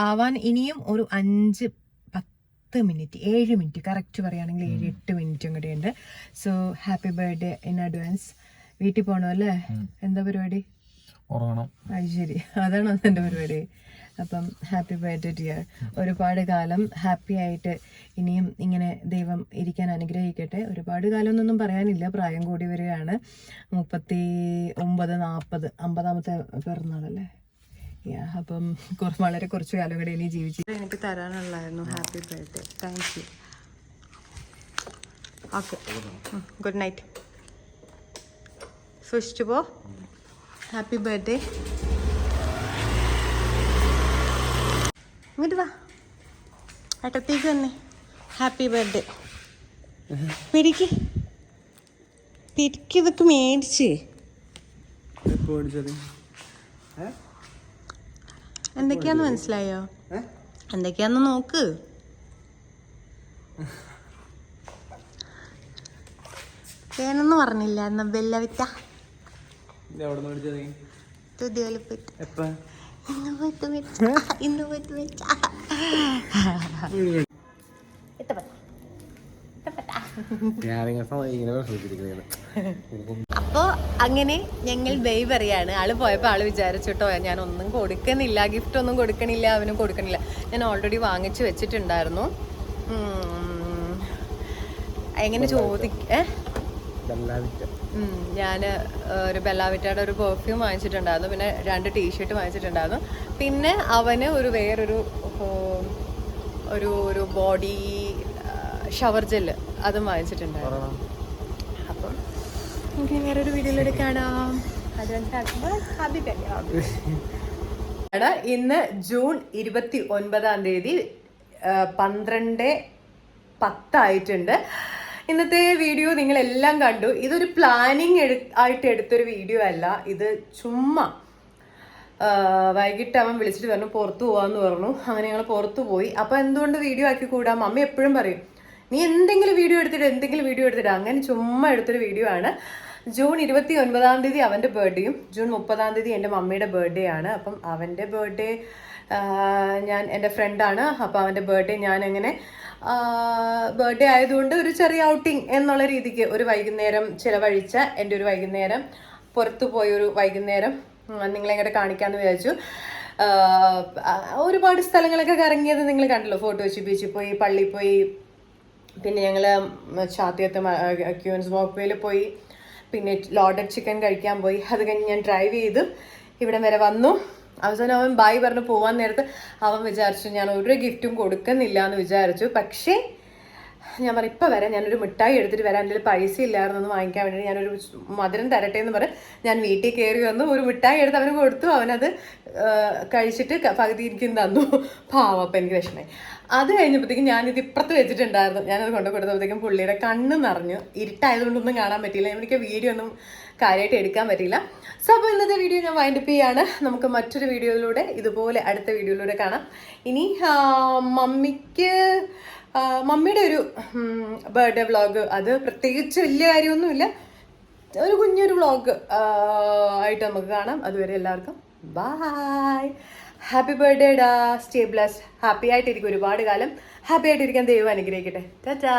Speaker 1: ആവാൻ ഇനിയും ഒരു 5-10 മിനിറ്റ്, 7 മിനിറ്റ് കറക്റ്റ് പറയുകയാണെങ്കിൽ 7-8 മിനിറ്റും കൂടെ ഉണ്ട്. So happy birthday in advance. വീട്ടിൽ പോകണം അല്ലേ? എന്താ പരിപാടി? അത് ശരി, അതാണോ എൻ്റെ പരിപാടി? അപ്പം ഹാപ്പി ബർത്ത്ഡേ ഡിയർ. ഒരുപാട് കാലം ഹാപ്പി ആയിട്ട് ഇനിയും ഇങ്ങനെ ദൈവം ഇരിക്കാൻ അനുഗ്രഹിക്കട്ടെ. ഒരുപാട് കാലം എന്നൊന്നും പറയാനില്ല, പ്രായം കൂടി വരികയാണ്. 39-40 50ാമത്തെ പിറന്നാളല്ലേ. അപ്പം വളരെ കുറച്ച് കാലം കൂടി ഇനി ജീവിച്ചു. എനിക്ക് തരാനുള്ളായിരുന്നു happy birthday. Thank you. Okay, good night. സൂക്ഷിച്ചു പോ. Happy birthday. ഇങ്ങോട്ട് വാ, ഏട്ടത്തേക്ക് തന്നെ ഹാപ്പി ബർത്ത്ഡേ. പിടിക്ക് ഇതൊക്കെ മേടിച്ചേ. എന്തൊക്കെയാന്ന് മനസ്സിലായോ? എന്തൊക്കെയാന്ന് നോക്ക്. വേണമെന്ന് പറഞ്ഞില്ല എന്നാ ബെല്ലവിറ്റ
Speaker 2: എവിടെ നിന്ന് മേടിച്ചത് നീ?
Speaker 1: തുതിയോല് പോയിട്ട്
Speaker 2: എപ്പ?
Speaker 1: ഇന്ന് പോയിട്ട് വെച്ച അപ്പോ അങ്ങനെ ഞങ്ങൾ ബൈ പറയാണ്. ആള് പോയപ്പോ ആള് വിചാരിച്ചിട്ടോ ഞാൻ ഒന്നും കൊടുക്കുന്നില്ല, ഗിഫ്റ്റ് ഒന്നും കൊടുക്കണില്ല, അവനും കൊടുക്കണില്ല. ഞാൻ ഓൾറെഡി വാങ്ങിച്ചു വെച്ചിട്ടുണ്ടായിരുന്നു. എങ്ങനെ ഞാൻ ഒരു ബെല്ലാവിറ്റയുടെ ഒരു പെർഫ്യൂം വാങ്ങിച്ചിട്ടുണ്ടായിരുന്നു, പിന്നെ 2 ടീഷർട്ട് വാങ്ങിച്ചിട്ടുണ്ടായിരുന്നു, പിന്നെ അവന് വേറൊരു ഒരു ബോഡി ഷവർ ജെല്ല് അതും വാങ്ങിച്ചിട്ടുണ്ടായിരുന്നു. അപ്പം നമുക്ക് വേറൊരു വീഡിയോയിലൂടെ കാണാം. ഇന്ന് ജൂൺ 29-ാം തീയതി 12:10 ആയിട്ടുണ്ട്. ഇന്നത്തെ വീഡിയോ നിങ്ങളെല്ലാം കണ്ടു. ഇതൊരു പ്ലാനിങ് ആയിട്ട് എടുത്തൊരു വീഡിയോ അല്ല. ഇത് ചുമ്മാ വൈകിട്ട് അവൻ വിളിച്ചിട്ട് പറഞ്ഞു പുറത്തു പോവാന്ന് പറഞ്ഞു. അങ്ങനെ ഞങ്ങൾ പുറത്തു പോയി. അപ്പോൾ എന്തുകൊണ്ട് വീഡിയോ ആക്കി കൂടാ? മമ്മി എപ്പോഴും പറയും നീ എന്തെങ്കിലും വീഡിയോ എടുത്തിട്ട് അങ്ങനെ ചുമ്മാ എടുത്തൊരു വീഡിയോ ആണ്. ജൂൺ 29-ാം തീയതി അവൻ്റെ ബർത്ത്ഡേയും ജൂൺ 30-ാം തീയതി എൻ്റെ മമ്മിയുടെ ബർത്ത്ഡേ ആണ്. അപ്പം അവൻ്റെ ബർത്ത്ഡേ ഞാൻ എൻ്റെ ഫ്രണ്ടാണ്. അപ്പോൾ അവൻ്റെ ബർത്ത്ഡേ ഞാൻ അങ്ങനെ ബർത്ത്ഡേ ആയതുകൊണ്ട് ഒരു ചെറിയ ഔട്ടിങ് എന്നുള്ള രീതിക്ക് ഒരു വൈകുന്നേരം ചിലവഴിച്ച എൻ്റെ ഒരു വൈകുന്നേരം, പുറത്തു പോയൊരു വൈകുന്നേരം നിങ്ങളെങ്ങനെ കാണിക്കാമെന്ന് വിചാരിച്ചു. ഒരുപാട് സ്ഥലങ്ങളൊക്കെ കറങ്ങിയത് നിങ്ങൾ കണ്ടല്ലോ. ഫോർട്ട് കൊച്ചി ബീച്ചിൽ പോയി, പള്ളിയിൽ പോയി, പിന്നെ ഞങ്ങൾ ചാത്തിയത്ത് ക്യൂൻസ് വാക്ക്വേയിൽ പോയി, പിന്നെ ലോഡഡ് ചിക്കൻ കഴിക്കാൻ പോയി. അത് കഴിഞ്ഞ് ഞാൻ ഡ്രൈവ് ചെയ്ത് ഇവിടെ വരെ വന്നു. അവസാനം അവൻ ബായ് പറഞ്ഞ് പോകാൻ നേരത്ത് അവൻ വിചാരിച്ചു ഞാൻ ഒരു ഗിഫ്റ്റും കൊടുക്കുന്നില്ല എന്ന് വിചാരിച്ചു. പക്ഷേ ഞാൻ പറഞ്ഞു ഇപ്പം വരാം, ഞാനൊരു മിഠായി എടുത്തിട്ട് വരാം, എൻ്റെ പൈസ ഇല്ലായിരുന്നു വാങ്ങിക്കാൻ വേണ്ടി, ഞാനൊരു മധുരം തരട്ടെ എന്ന് പറഞ്ഞ് ഞാൻ വീട്ടിൽ കയറി വന്നു. ഒരു മിഠായി എടുത്ത് അവന് കൊടുത്തു. അവനത് കഴിച്ചിട്ട് പകുതി എനിക്കും തന്നു. പാവം. അപ്പം എനിക്ക് വിഷമമായി. അത് കഴിഞ്ഞപ്പോഴത്തേക്കും ഞാനിത് ഇപ്പുറത്ത് വെച്ചിട്ടുണ്ടായിരുന്നു. ഞാനത് കൊണ്ടു കൊടുത്തപ്പോഴത്തേക്കും പുള്ളിയുടെ കണ്ണ് നിറഞ്ഞു. ഇരുട്ടായതുകൊണ്ടൊന്നും കാണാൻ പറ്റിയില്ല. എനിക്ക് വീഡിയോ ഒന്നും കാര്യമായിട്ട് എടുക്കാൻ പറ്റിയില്ല. സോ അപ്പോൾ ഇന്നത്തെ വീഡിയോ ഞാൻ വൈൻഡപ്പ് ചെയ്യാണ്. നമുക്ക് മറ്റൊരു വീഡിയോയിലൂടെ ഇതുപോലെ അടുത്ത വീഡിയോയിലൂടെ കാണാം. ഇനി മമ്മിയുടെ ഒരു ബർത്ത്ഡേ വ്ളോഗ്, അത് പ്രത്യേകിച്ച് വലിയ കാര്യമൊന്നുമില്ല, ഒരു കുഞ്ഞൊരു വ്ളോഗ് ആയിട്ട് നമുക്ക് കാണാം. അതുവരെ എല്ലാവർക്കും ബൈ. ഹാപ്പി ബർത്ത്ഡേ ഡാ. Stay blessed. ഹാപ്പി ആയിട്ടിരിക്കും, ഒരുപാട് കാലം ഹാപ്പി ആയിട്ടിരിക്കാൻ ദൈവം അനുഗ്രഹിക്കട്ടെ. ടാറ്റാ.